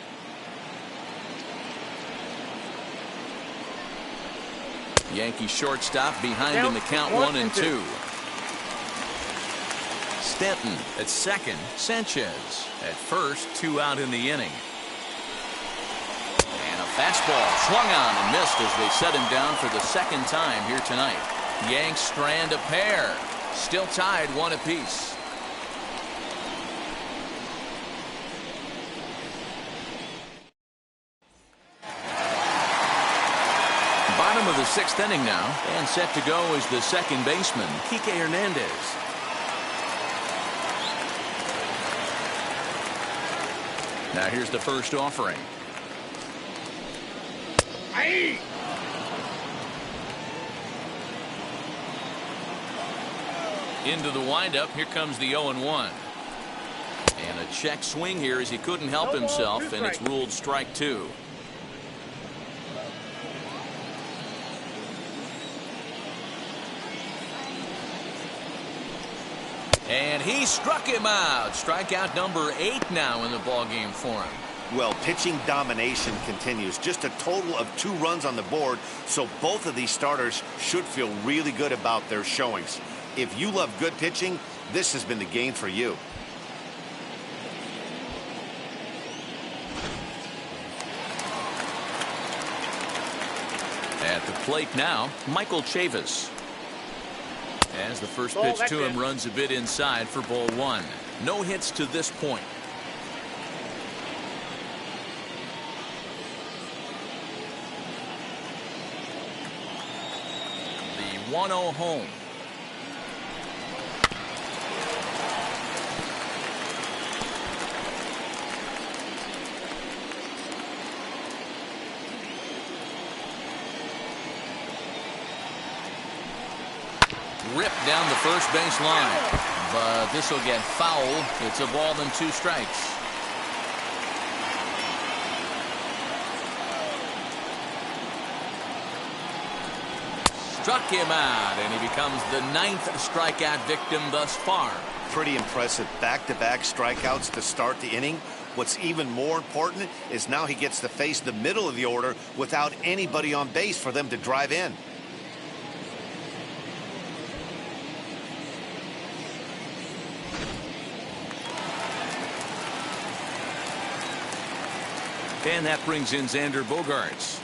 Yankee shortstop behind in the count 1-2. Stanton at second. Sanchez at first. 2 out in the inning. And a fastball swung on and missed as they set him down for the second time here tonight. Yanks strand a pair. Still tied 1 apiece. Bottom of the sixth inning now, and set to go is the second baseman, Kike Hernandez. Now here's the first offering. Into the windup. Here comes the 0-1. And a check swing here as he couldn't help himself, and it's ruled strike two. And he struck him out. Strikeout number 8 now in the ballgame for him. Well, pitching domination continues. Just a total of 2 runs on the board, so both of these starters should feel really good about their showings. If you love good pitching, this has been the game for you. At the plate now, Michael Chavis. As the first pitch to him runs a bit inside for ball 1. No hits to this point. The 1-0 home. Ripped down the first base line, but this will get foul. It's a ball and 2 strikes. Struck him out, and he becomes the 9th strikeout victim thus far. Pretty impressive back-to-back strikeouts to start the inning. What's even more important is now he gets to face the middle of the order without anybody on base for them to drive in. And that brings in Xander Bogaerts.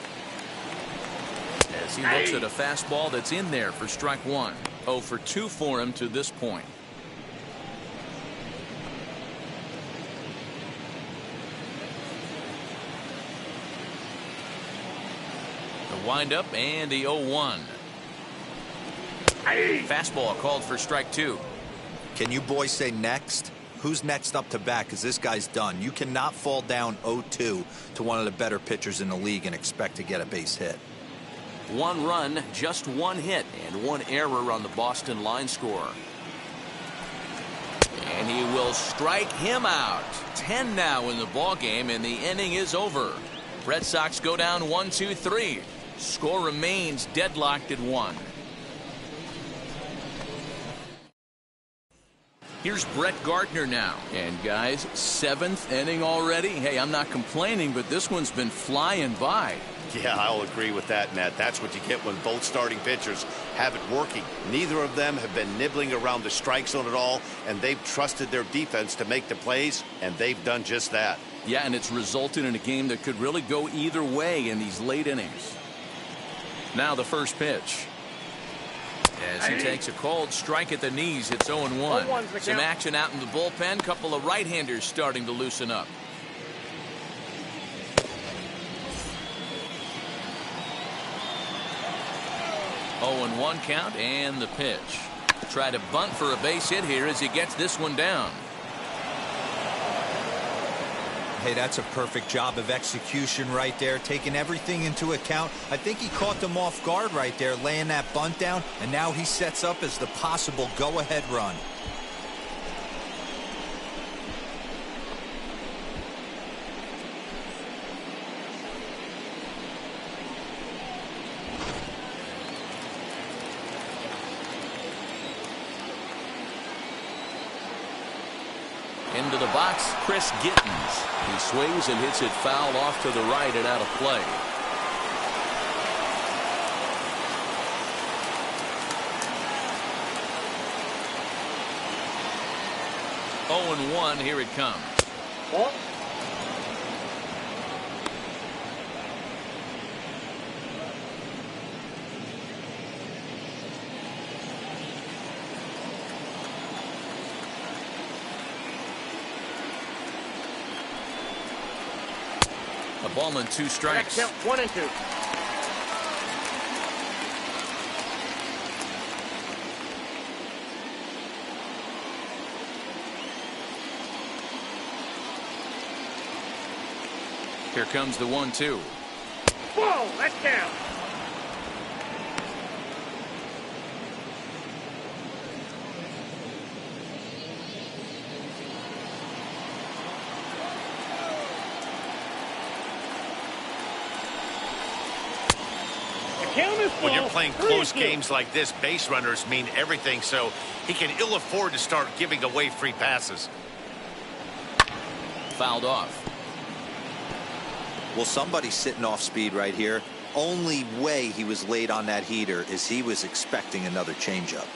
As he looks at a fastball that's in there for strike 1. 0 for 2 for him to this point. The windup and the 0-1. Fastball called for strike 2. Can you boys say next? Who's next up to bat? Because this guy's done. You cannot fall down 0-2 to one of the better pitchers in the league and expect to get a base hit. 1 run, just 1 hit, and 1 error on the Boston line score. And he will strike him out. 10 now in the ballgame, and the inning is over. Red Sox go down 1-2-3. Score remains deadlocked at 1. Here's Brett Gardner now. And guys, 7th inning already. Hey, I'm not complaining, but this one's been flying by. Yeah, I'll agree with that, Nat. That's what you get when both starting pitchers have it working. Neither of them have been nibbling around the strike zone at all, and they've trusted their defense to make the plays, and they've done just that. Yeah, and it's resulted in a game that could really go either way in these late innings. Now the first pitch. As he takes a cold strike at the knees, it's 0-1. Some action out in the bullpen. Couple of right-handers starting to loosen up. Oh, 0-1 count, and the pitch. Try to bunt for a base hit here as he gets this one down. Hey, that's a perfect job of execution right there, taking everything into account. I think he caught them off guard right there, laying that bunt down, and now he sets up as the possible go-ahead run. Into the box, Chris Gittens. He swings and hits it foul off to the right and out of play. Oh, 0-1, here it comes. Ball. A ball and 2 strikes. Count 1 and 2. Here comes the 1-2. Whoa, that's down. When you're playing close games like this, base runners mean everything, so he can ill afford to start giving away free passes. Fouled off. Well, somebody's sitting off speed right here. Only way he was late on that heater is he was expecting another changeup.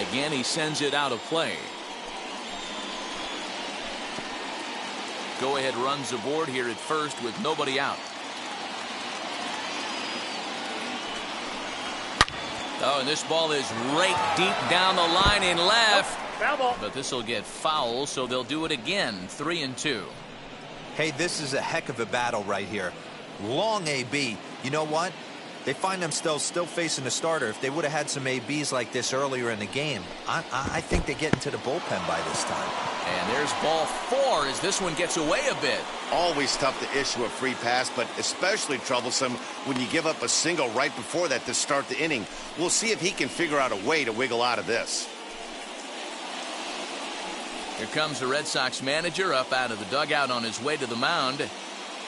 Again, he sends it out of play. Go-ahead runs aboard here at first with nobody out. Oh, and this ball is raked deep down the line in left. Foul ball. But this will get foul, so they'll do it again. 3-2. Hey, this is a heck of a battle right here. Long AB. You know what? They find themselves still facing the starter. If they would have had some ABs like this earlier in the game, I think they get into the bullpen by this time. And there's ball 4 as this one gets away a bit. Always tough to issue a free pass, but especially troublesome when you give up a single right before that to start the inning. We'll see if he can figure out a way to wiggle out of this. Here comes the Red Sox manager up out of the dugout on his way to the mound.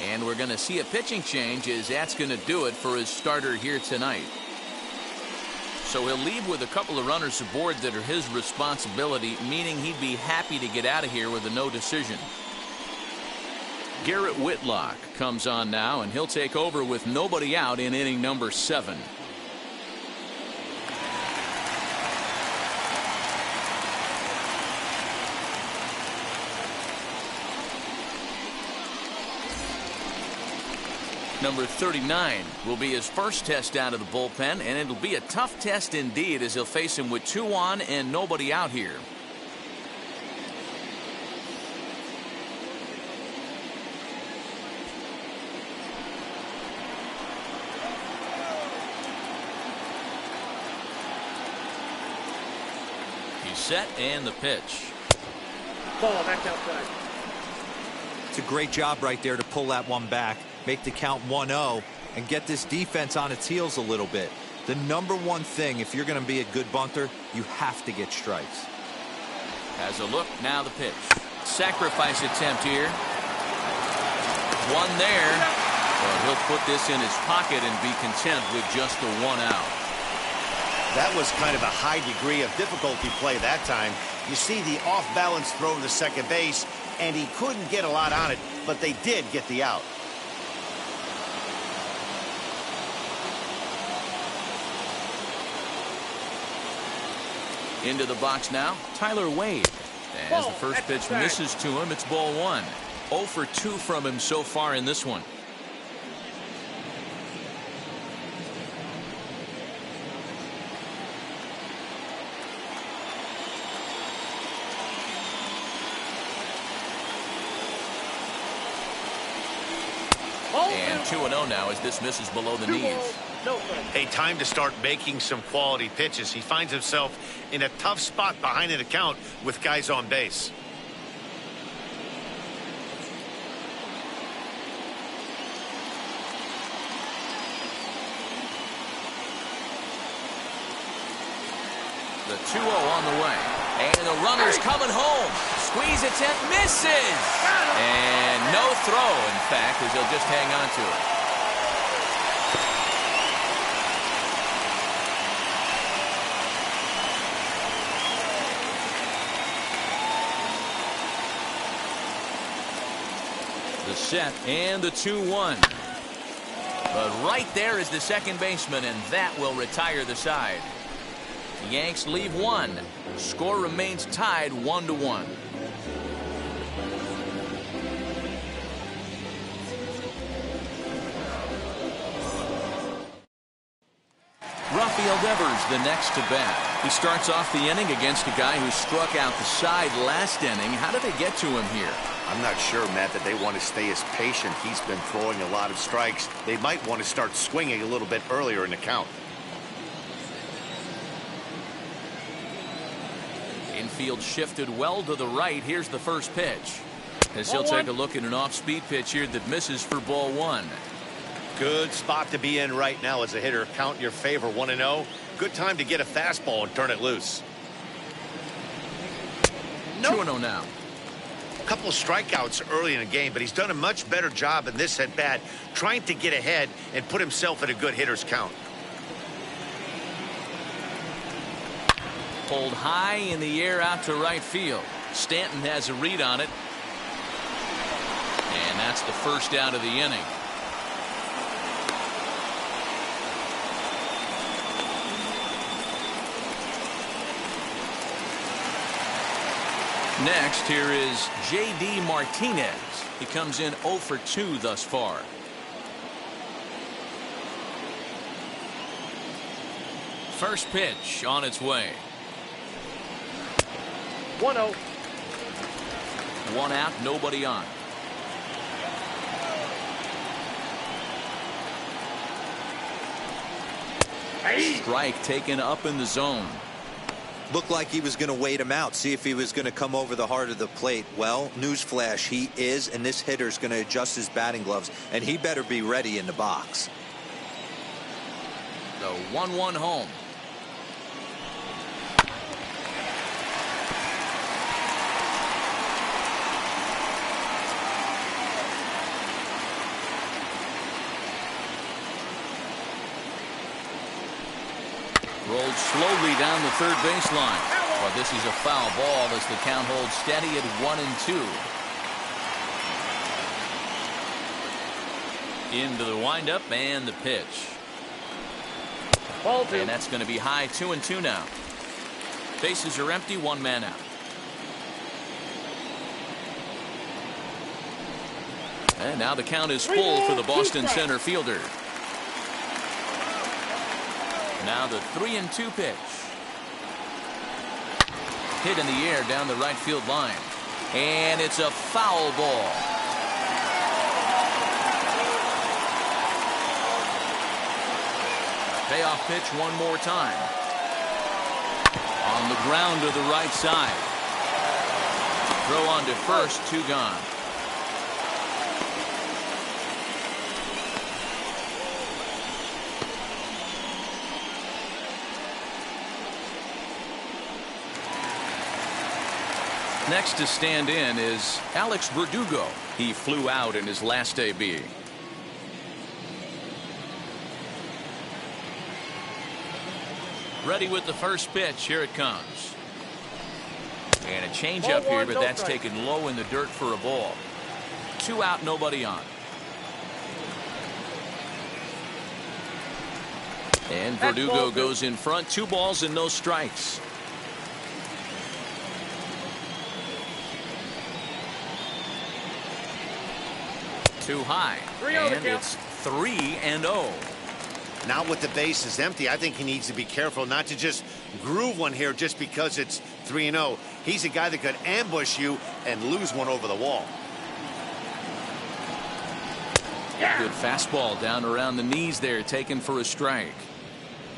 And we're going to see a pitching change as that's going to do it for his starter here tonight. So he'll leave with a couple of runners aboard that are his responsibility, meaning he'd be happy to get out of here with a no decision. Garrett Whitlock comes on now, and he'll take over with nobody out in inning number 7. Number 39 will be his first test out of the bullpen, and it'll be a tough test indeed as he'll face him with 2 on and nobody out here. He's set and the pitch. Ball back outside. It's a great job right there to pull that one back, make the count 1-0, and get this defense on its heels a little bit. The number one thing, if you're going to be a good bunter, you have to get strikes. Has a look, now the pitch. Sacrifice attempt here. One there. Well, he'll put this in his pocket and be content with just the 1 out. That was kind of a high degree of difficulty play that time. You see the off-balance throw to second base, and he couldn't get a lot on it, but they did get the out. Into the box now, Tyler Wade. As the first pitch misses to him, it's ball 1. 0 for 2 from him so far in this one. And 2-0 now as this misses below the knees. A time to start making some quality pitches. He finds himself in a tough spot behind an account with guys on base. The 2-0 on the way. And the runner's coming home. Squeeze attempt misses. And no throw, in fact, as he'll just hang on to it. The set and the 2-1. But right there is the second baseman, and that will retire the side. The Yanks leave 1. Score remains tied 1-1. Rafael Devers the next to bat. He starts off the inning against a guy who struck out the side last inning. How did they get to him here? I'm not sure, Matt, that they want to stay as patient. He's been throwing a lot of strikes. They might want to start swinging a little bit earlier in the count. In field shifted well to the right. Here's the first pitch. As he'll take a look at an off-speed pitch here that misses for ball one. Good spot to be in right now as a hitter. Count in your favor, 1-0. Good time to get a fastball and turn it loose. 2-0 now. A couple of strikeouts early in the game, but he's done a much better job in this at-bat trying to get ahead and put himself in a good hitter's count. Pulled high in the air out to right field. Stanton has a read on it. And that's the first out of the inning. Next, here is J.D. Martinez. He comes in 0 for 2 thus far. First pitch on its way. 1-0. 1 out, nobody on. Strike taken up in the zone. Looked like he was going to wait him out, see if he was going to come over the heart of the plate. Well, newsflash, he is, and this hitter's going to adjust his batting gloves, and he better be ready in the box. The 1-1 home. Rolled slowly down the third baseline. But this is a foul ball as the count holds steady at 1-2. Into the windup and the pitch. Ball 2. And that's going to be high 2-2 now. Bases are empty, 1 man out. And now the count is full for the Boston center fielder. Now the 3-2 pitch. Hit in the air down the right field line. And it's a foul ball. Payoff pitch one more time. On the ground to the right side. Throw on to first, 2 gone. Next to stand in is Alex Verdugo. He flew out in his last AB. Ready with the first pitch. Here it comes. And a changeup here, but that's taken low in the dirt for a ball. 2 out, nobody on. And Verdugo goes in front. 2 balls and no strikes. Too high, and it's 3-0. Now with the bases empty, I think he needs to be careful not to just groove one here just because it's 3-0. He's a guy that could ambush you and lose one over the wall. Good fastball down around the knees there, taken for a strike.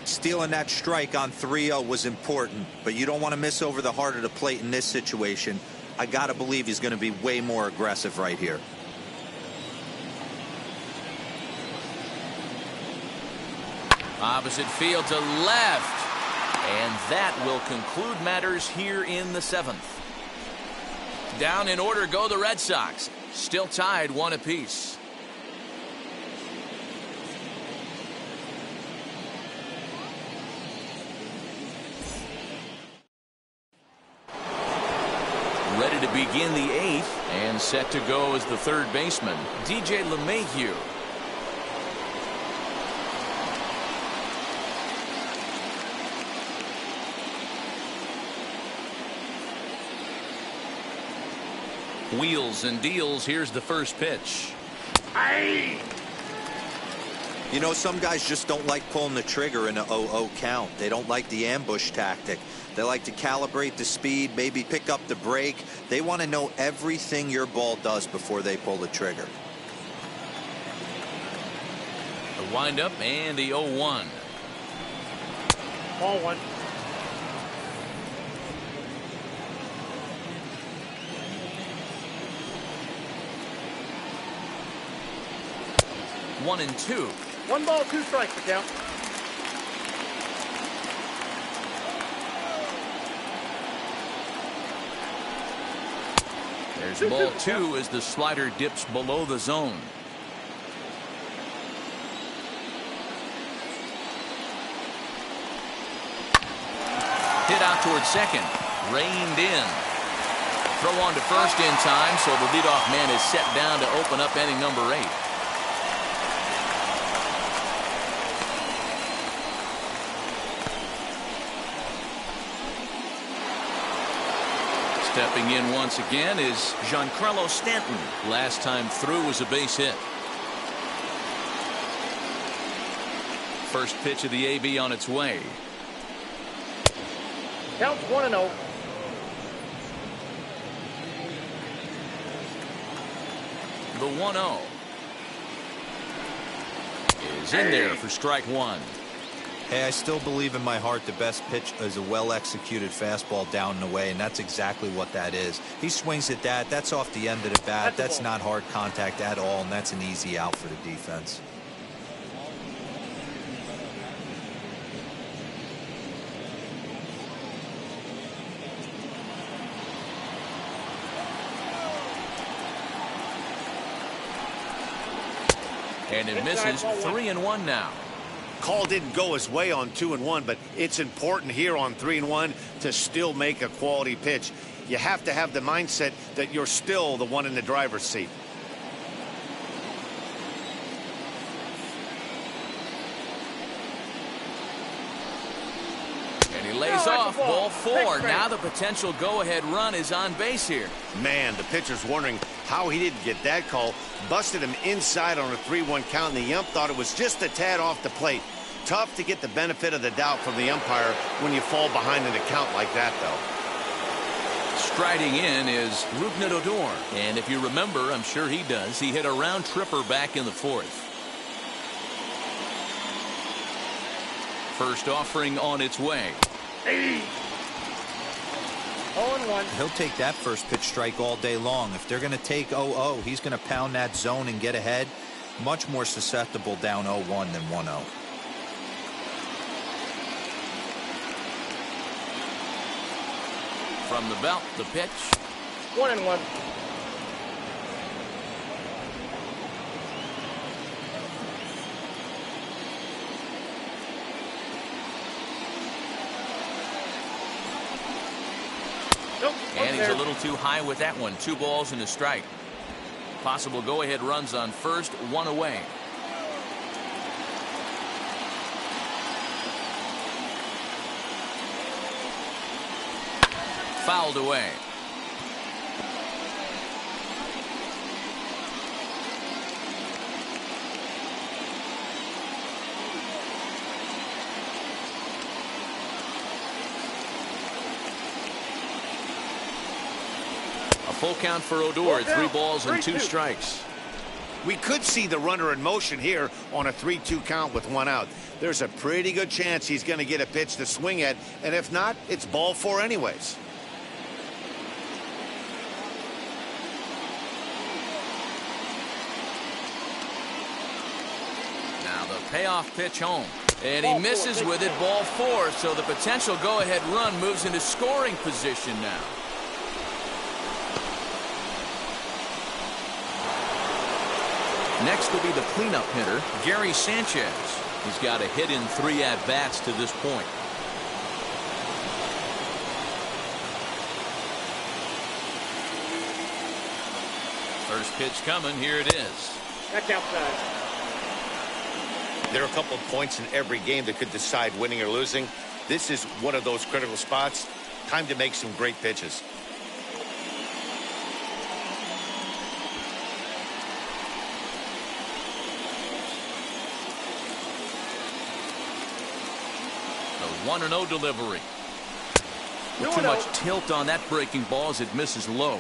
Stealing that strike on 3-0 was important, but you don't want to miss over the heart of the plate in this situation. I got to believe he's going to be way more aggressive right here. Opposite field to left. And that will conclude matters here in the 7th. Down in order go the Red Sox. Still tied 1 apiece. Ready to begin the 8th and set to go as the third baseman, DJ LeMahieu. Wheels and deals. Here's the first pitch. You know, some guys just don't like pulling the trigger in a 0-0 count. They don't like the ambush tactic. They like to calibrate the speed, maybe pick up the brake. They want to know everything your ball does before they pull the trigger. The windup and the 0-1. Ball 1. 1-2. 1 ball, 2 strikes the count. There's ball 2 as the slider dips below the zone. Hit out towards second. Reined in. Throw on to first in time, so the leadoff man is set down to open up inning number 8. Stepping in once again is Giancarlo Stanton. Last time through was a base hit. First pitch of the AB on its way. Counts 1-0. The 1-0 is in there for strike 1. Hey, I still believe in my heart the best pitch is a well-executed fastball down and away, and that's exactly what that is. He swings at that. That's off the end of the bat. That's not hard contact at all, and that's an easy out for the defense. And it misses. 3-1 now. Call didn't go his way on 2-1, but it's important here on 3-1 to still make a quality pitch. You have to have the mindset that you're still the one in the driver's seat. And he lays off. Ball 4. Now the potential go-ahead run is on base here. Man, the pitcher's wondering how he didn't get that call. Busted him inside on a 3-1 count, and the ump thought it was just a tad off the plate. Tough to get the benefit of the doubt from the umpire when you fall behind in a count like that, though. Striding in is Rougned Odor. And if you remember, I'm sure he does, he hit a round tripper back in the 4th. First offering on its way. 0-1. He'll take that first pitch strike all day long. If they're going to take 0-0, he's going to pound that zone and get ahead. Much more susceptible down 0-1 than 1-0. From the belt, the pitch. 1-1. And he's a little too high with that one. 2 balls and a strike. Possible go-ahead runs on first, 1 away. Fouled away. Full count for Odor. 3 balls and 2 strikes. We could see the runner in motion here on a 3-2 count with 1 out. There's a pretty good chance he's going to get a pitch to swing at, and if not, it's ball 4 anyways. Now the payoff pitch home. And he misses with it, ball 4. So the potential go-ahead run moves into scoring position now. Next will be the cleanup hitter, Gary Sanchez. He's got a hit in 3 at-bats to this point. First pitch coming. Here it is. That's outside. There are a couple of points in every game that could decide winning or losing. This is one of those critical spots. Time to make some great pitches. The 1-0 delivery. With too much tilt on that breaking ball as it misses low.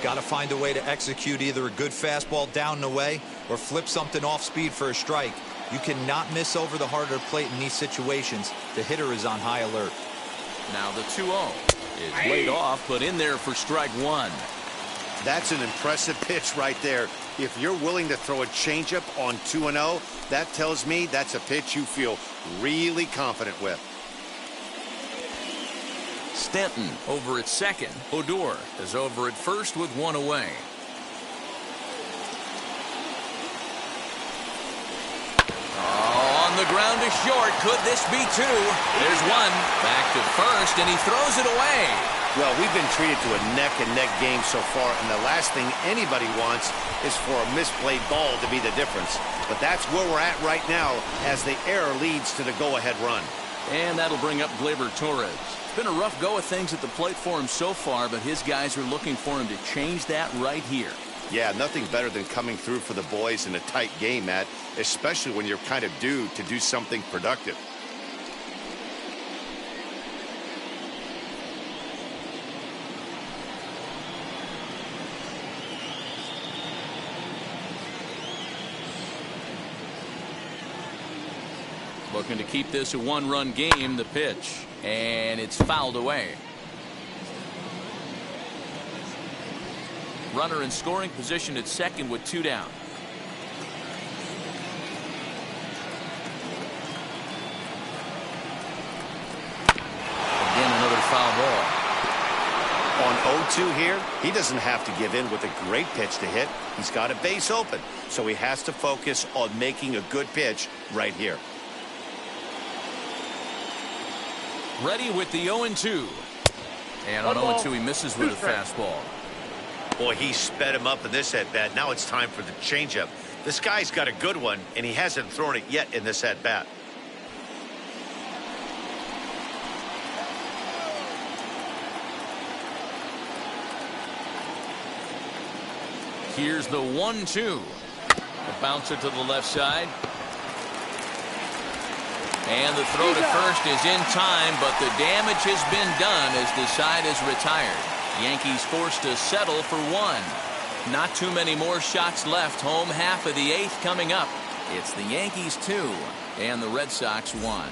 Got to find a way to execute either a good fastball down and away or flip something off speed for a strike. You cannot miss over the heart of the plate in these situations. The hitter is on high alert. Now the 2-0 is laid off, but in there for strike 1. That's an impressive pitch right there. If you're willing to throw a changeup on 2-0, that tells me that's a pitch you feel really confident with. Stanton over at second. Odor is over at first with one away. On the ground is short. Could this be two? There's one. Back to first, and he throws it away. Well, we've been treated to a neck-and-neck game so far, and the last thing anybody wants is for a misplayed ball to be the difference. But that's where we're at right now as the error leads to the go-ahead run. And that'll bring up Gleyber Torres. It's been a rough go of things at the plate for him so far, but his guys are looking for him to change that right here. Yeah, nothing better than coming through for the boys in a tight game, Matt, especially when you're kind of due to do something productive. Looking to keep this a one-run game, the pitch, and it's fouled away. Runner in scoring position at second with two down. Again, another foul ball. On 0-2 here, he doesn't have to give in with a great pitch to hit. He's got a base open, so he has to focus on making a good pitch right here. Ready with the 0-2. And on 0-2, he misses with a fastball. Boy, he sped him up in this at-bat. Now it's time for the changeup. This guy's got a good one, and he hasn't thrown it yet in this at-bat. Here's the 1-2. A bouncer to the left side. And the throw to first is in time, but the damage has been done as the side is retired. Yankees forced to settle for one. Not too many more shots left. Home half of the eighth coming up. It's the Yankees 2 and the Red Sox 1.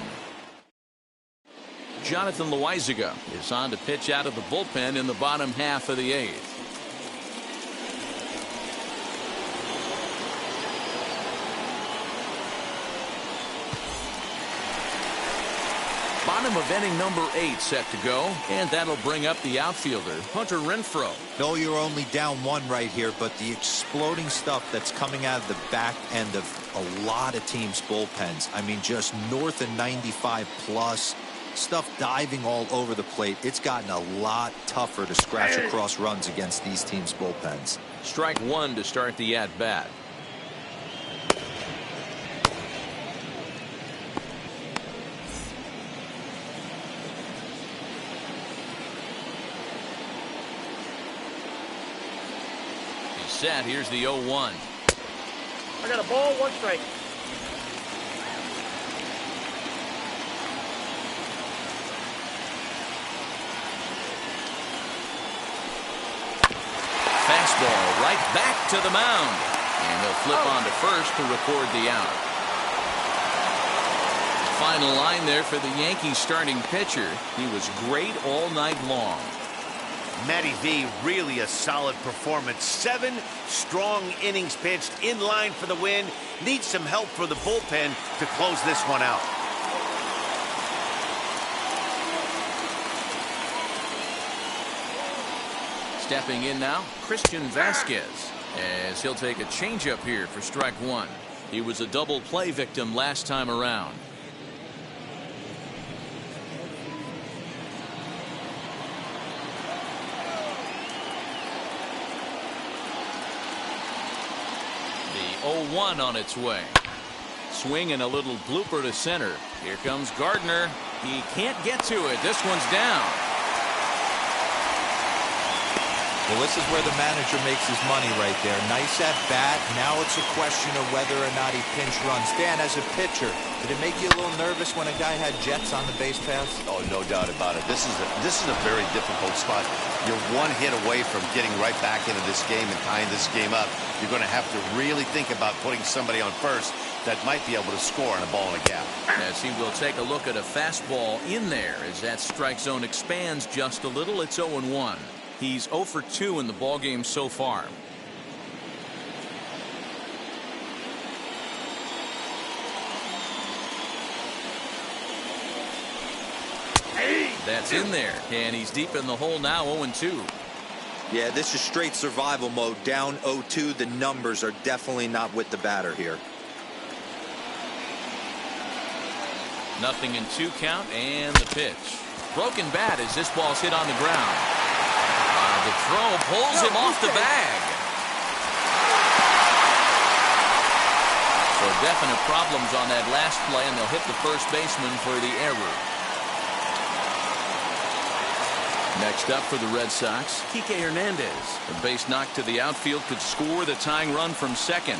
Jonathan Loaizaga is on to pitch out of the bullpen in the bottom half of the eighth. Bottom of inning number 8 set to go, and that'll bring up the outfielder, Hunter Renfroe. No, you're only down one right here, but the exploding stuff that's coming out of the back end of a lot of teams' bullpens. I mean, just north of 95 plus, stuff diving all over the plate. It's gotten a lot tougher to scratch across runs against these teams' bullpens. Strike one to start the at-bat. Set. Here's the 0-1. I got a ball, one strike. Fastball right back to the mound. And he'll flip on to first to record the out. Final line there for the Yankees starting pitcher. He was great all night long. Matty V, really a solid performance. 7 strong innings pitched, in line for the win. Needs some help for the bullpen to close this one out. Stepping in now, Christian Vasquez, as he'll take a changeup here for strike one. He was a double play victim last time around. The 0-1 on its way. Swing and a little blooper to center. Here comes Gardner. He can't get to it. This one's down. Well, this is where the manager makes his money right there. Nice at bat. Now it's a question of whether or not he pinch runs. Dan, as a pitcher, did it make you a little nervous when a guy had jets on the base paths? Oh, no doubt about it. This is a very difficult spot. You're one hit away from getting right back into this game and tying this game up. You're going to have to really think about putting somebody on first that might be able to score on a ball in a gap. As he will take a look at a fastball in there as that strike zone expands just a little. It's 0-1. He's 0 for 2 in the ballgame so far. That's in there, and he's deep in the hole now, 0-2. Yeah, this is straight survival mode. Down 0-2. The numbers are definitely not with the batter here. 0-2 count, and the pitch. Broken bat as this ball's hit on the ground. The throw pulls him off the bag. So definite problems on that last play, and they'll hit the first baseman for the error. Next up for the Red Sox, Kike Hernandez. A base knock to the outfield could score the tying run from second.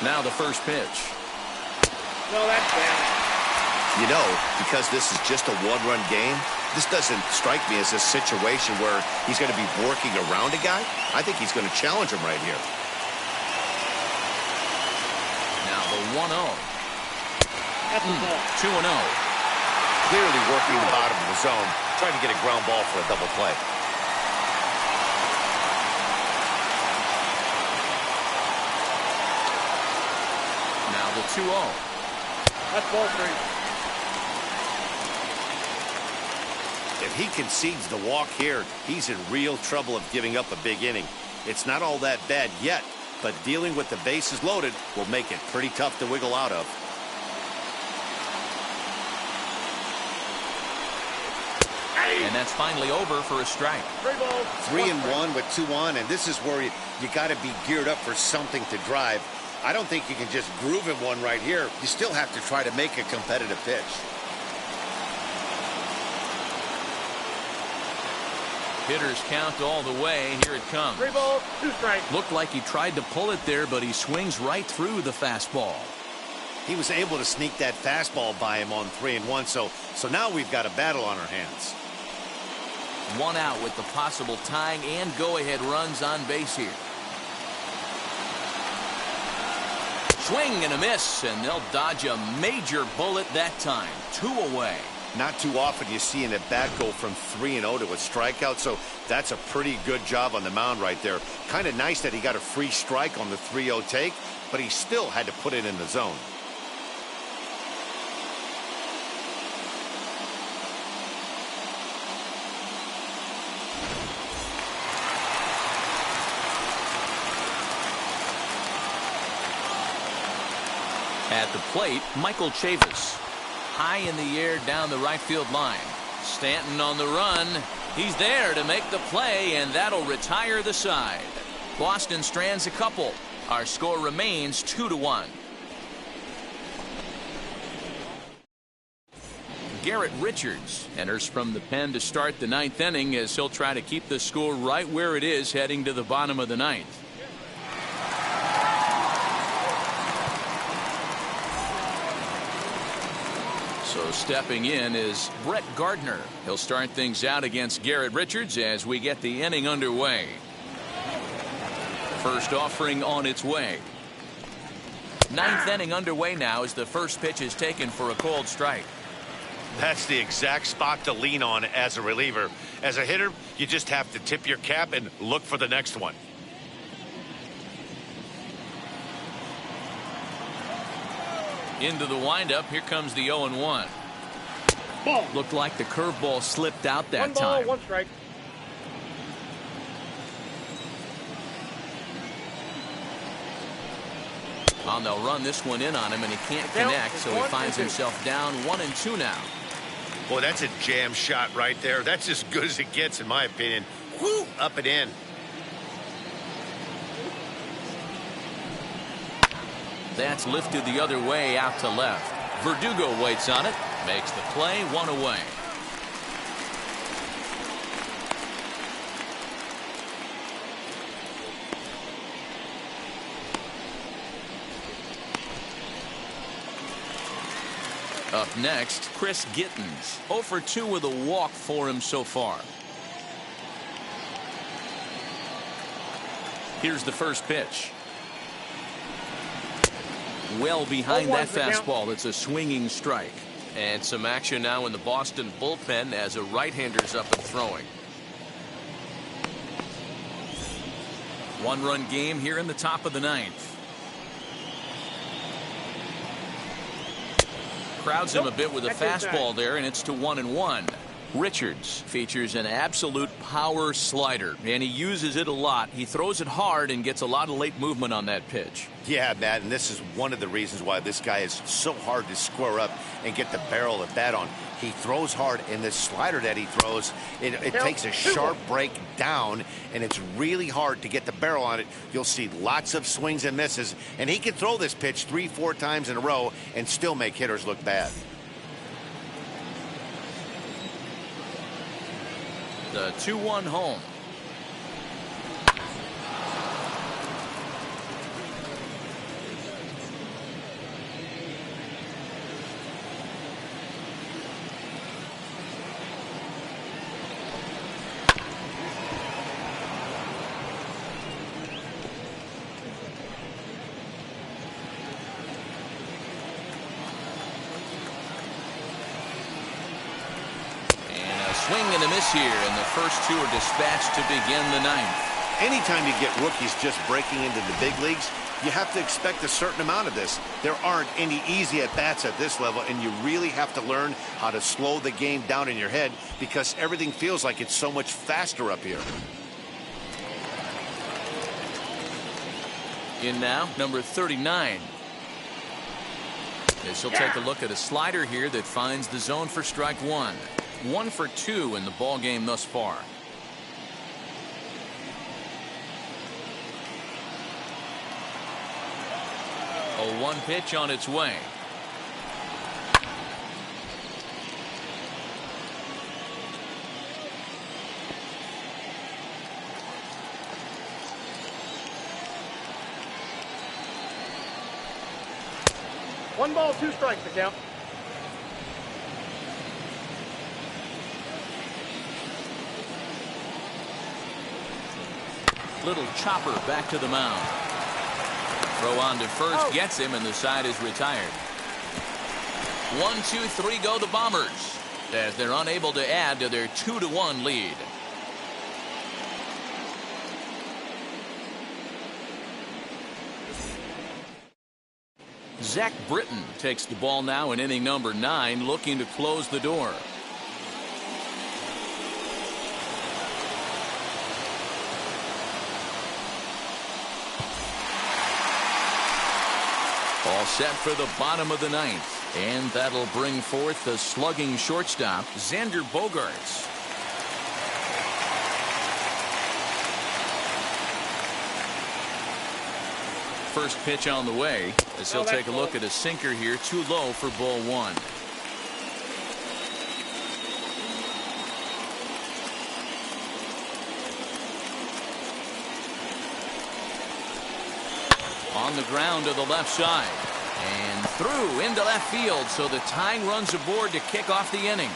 Now the first pitch. No, that's bad. You know, because this is just a one-run game, this doesn't strike me as a situation where he's going to be working around a guy. I think he's going to challenge him right here. Now the 1-0. That's a ball. 2-0. Clearly working the bottom of the zone, trying to get a ground ball for a double play. Now the 2-0. That's ball 3. If he concedes the walk here, he's in real trouble of giving up a big inning. It's not all that bad yet, but dealing with the bases loaded will make it pretty tough to wiggle out of. And that's finally over for a strike. 3-1 with 2 on, and this is where you got to be geared up for something to drive. I don't think you can just groove him one right here. You still have to try to make a competitive pitch. Hitters count all the way. Here it comes. 3 balls, 2 strikes. Looked like he tried to pull it there, but he swings right through the fastball. He was able to sneak that fastball by him on 3-1, so now we've got a battle on our hands. 1 out with the possible tying and go-ahead runs on base here. Swing and a miss, and they'll dodge a major bullet that time. 2 away. Not too often you see an at-bat go from 3-0 to a strikeout, so that's a pretty good job on the mound right there. Kind of nice that he got a free strike on the 3-0 take, but he still had to put it in the zone. At the plate, Michael Chavis. High in the air down the right field line. Stanton on the run. He's there to make the play, and that'll retire the side. Boston strands a couple. Our score remains 2-1. Garrett Richards enters from the pen to start the 9th inning as he'll try to keep the score right where it is heading to the bottom of the 9th. So stepping in is Brett Gardner. He'll start things out against Garrett Richards as we get the inning underway. First offering on its way. 9th inning underway now as the first pitch is taken for a called strike. That's the exact spot to lean on as a reliever. As a hitter, you just have to tip your cap and look for the next one. Into the windup. Here comes the 0-1. Ball. Looked like the curveball slipped out that 1 ball, time. 1 strike. And they'll run this one in on him, and he can't connect, so he finds himself down 1-2 now. Boy, that's a jam shot right there. That's as good as it gets, in my opinion. Whoo, up and in. That's lifted the other way out to left. Verdugo waits on it, makes the play, 1 away. Up next, Chris Gittens. 0 for 2 with a walk for him so far. Here's the first pitch. Well behind that fastball. It's a swinging strike. And some action now in the Boston bullpen as a right-hander's up and throwing. 1-run game here in the top of the 9th. crowds him a bit with a fastball there, and it's to 1-1. Richards features an absolute power slider, and he uses it a lot. He throws it hard and gets a lot of late movement on that pitch. Yeah, Matt, and this is one of the reasons why this guy is so hard to square up and get the barrel of the bat on. He throws hard, and this slider that he throws, it takes a sharp break down, and it's really hard to get the barrel on it. You'll see lots of swings and misses, and he can throw this pitch 3-4 times in a row and still make hitters look bad. The 2-1 home. Swing and a miss here, and the first two are dispatched to begin the ninth. Anytime you get rookies just breaking into the big leagues, you have to expect a certain amount of this. There aren't any easy at-bats at this level, and you really have to learn how to slow the game down in your head because everything feels like it's so much faster up here. In now, number 39. This will take a look at a slider here that finds the zone for strike one. 1 for 2 in the ball game thus far. A 1 pitch on its way. One ball, 2 strikes to count. Little chopper back to the mound. Throw on to first gets him, and the side is retired. 1, 2, 3 go the Bombers as they're unable to add to their 2-1 lead. Zach Britton takes the ball now in inning number 9, looking to close the door. All set for the bottom of the ninth, and that'll bring forth the slugging shortstop, Xander Bogaerts. First pitch on the way, as he'll take a look at a sinker here, too low for ball 1. On the ground to the left side and through into left field, so the tying runs aboard to kick off the inning.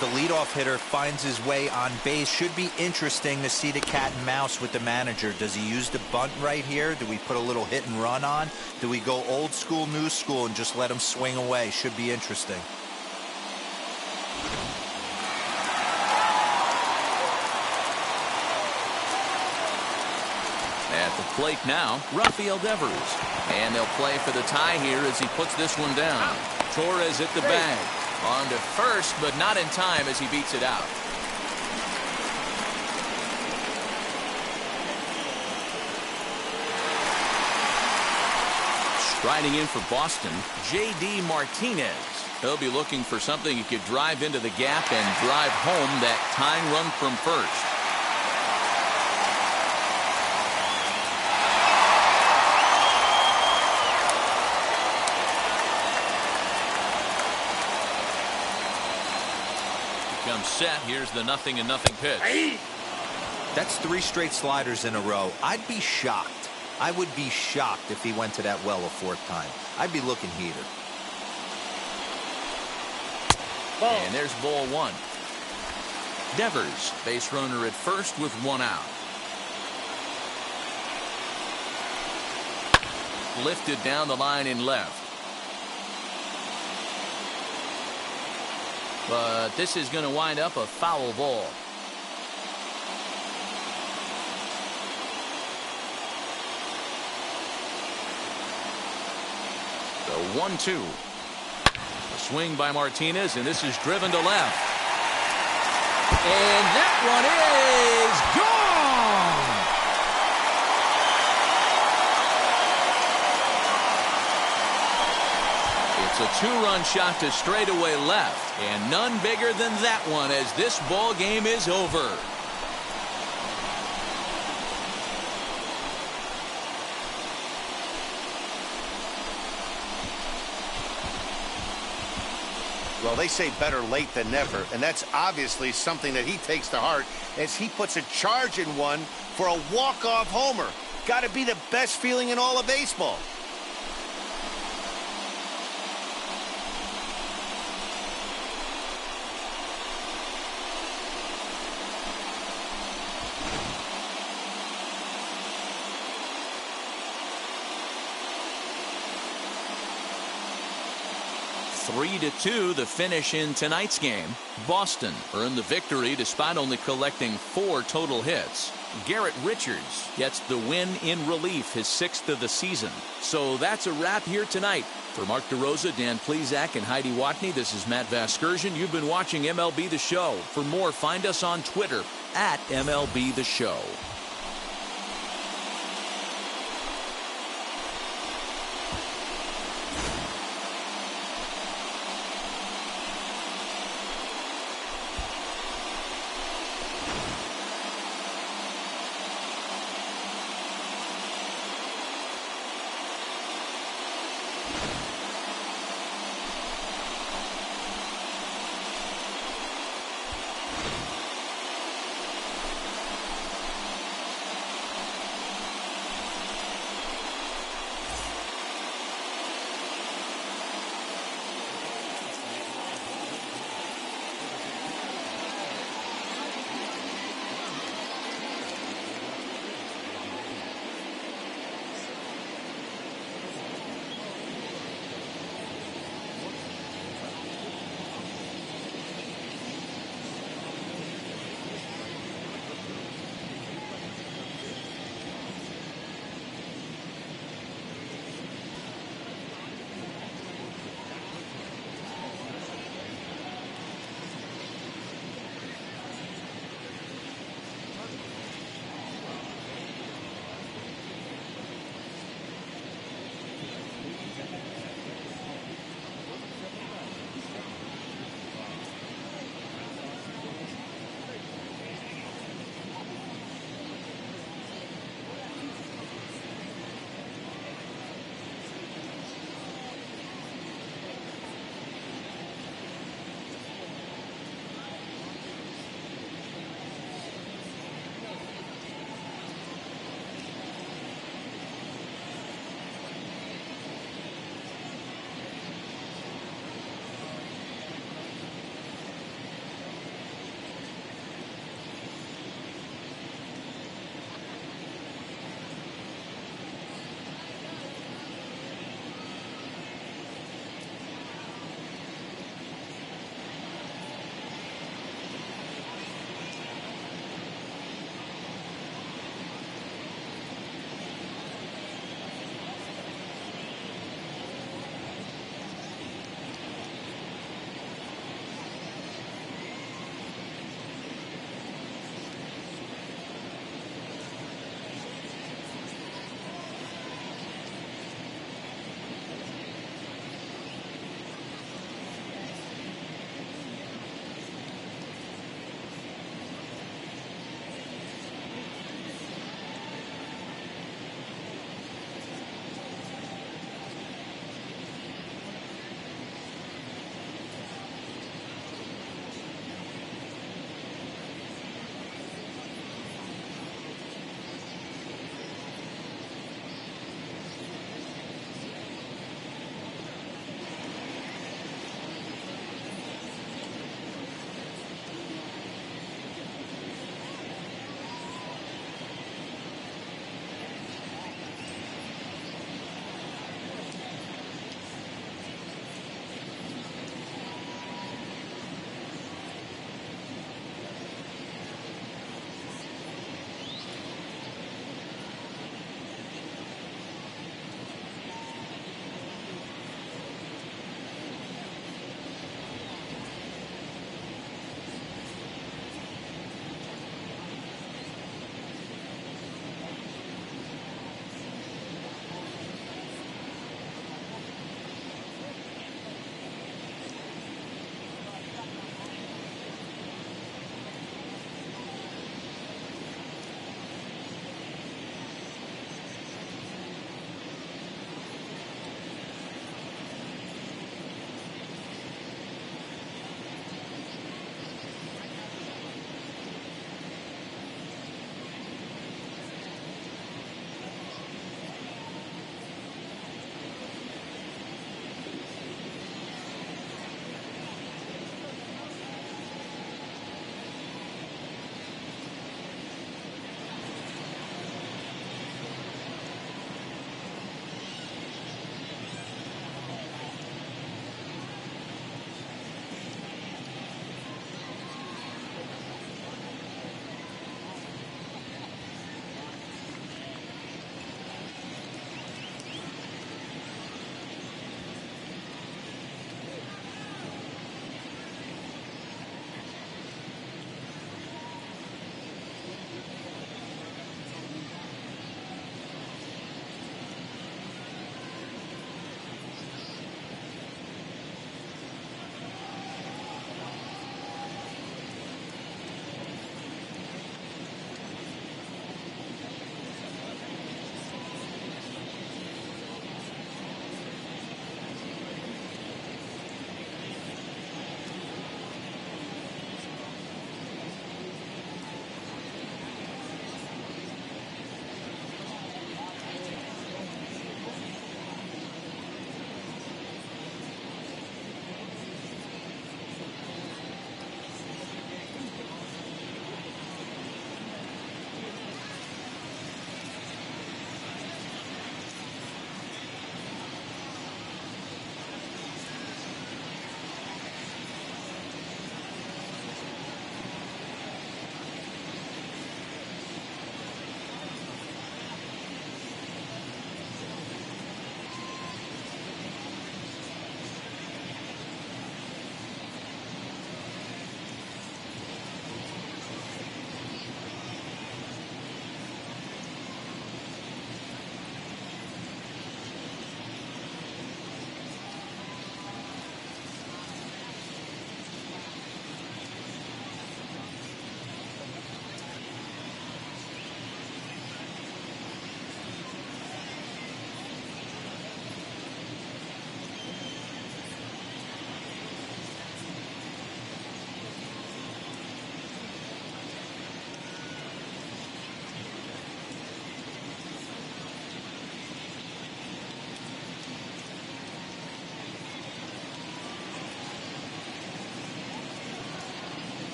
The leadoff hitter finds his way on base. Should be interesting to see the cat and mouse with the manager. Does he use the bunt right here? Do we put a little hit and run on? Do we go old school, new school, and just let him swing away? Should be interesting. At the plate now, Rafael Devers. And they'll play for the tie here as he puts this one down. Torres at the bag. On to first, but not in time as he beats it out. Striding in for Boston, J.D. Martinez. He'll be looking for something he could drive into the gap and drive home that tying run from first. Comes set. Here's the 0-0 pitch. That's 3 straight sliders in a row. I'd be shocked. I would be shocked if he went to that well a 4th time. I'd be looking heater. And there's ball 1. Devers, base runner at first with 1 out. Lifted down the line in left. But this is going to wind up a foul ball. The 1-2. A swing by Martinez, and this is driven to left. And that one is gone! It's a two-run shot to straightaway left, and none bigger than that one as this ball game is over. Well, they say better late than never, and that's obviously something that he takes to heart as he puts a charge in one for a walk-off homer. Got to be the best feeling in all of baseball. Three to 2, the finish in tonight's game. Boston earned the victory despite only collecting 4 total hits. Garrett Richards gets the win in relief, his 6th of the season. So that's a wrap here tonight. For Mark DeRosa, Dan Plesac, and Heidi Watney, this is Matt Vasgersian. You've been watching MLB The Show. For more, find us on Twitter at MLB The Show.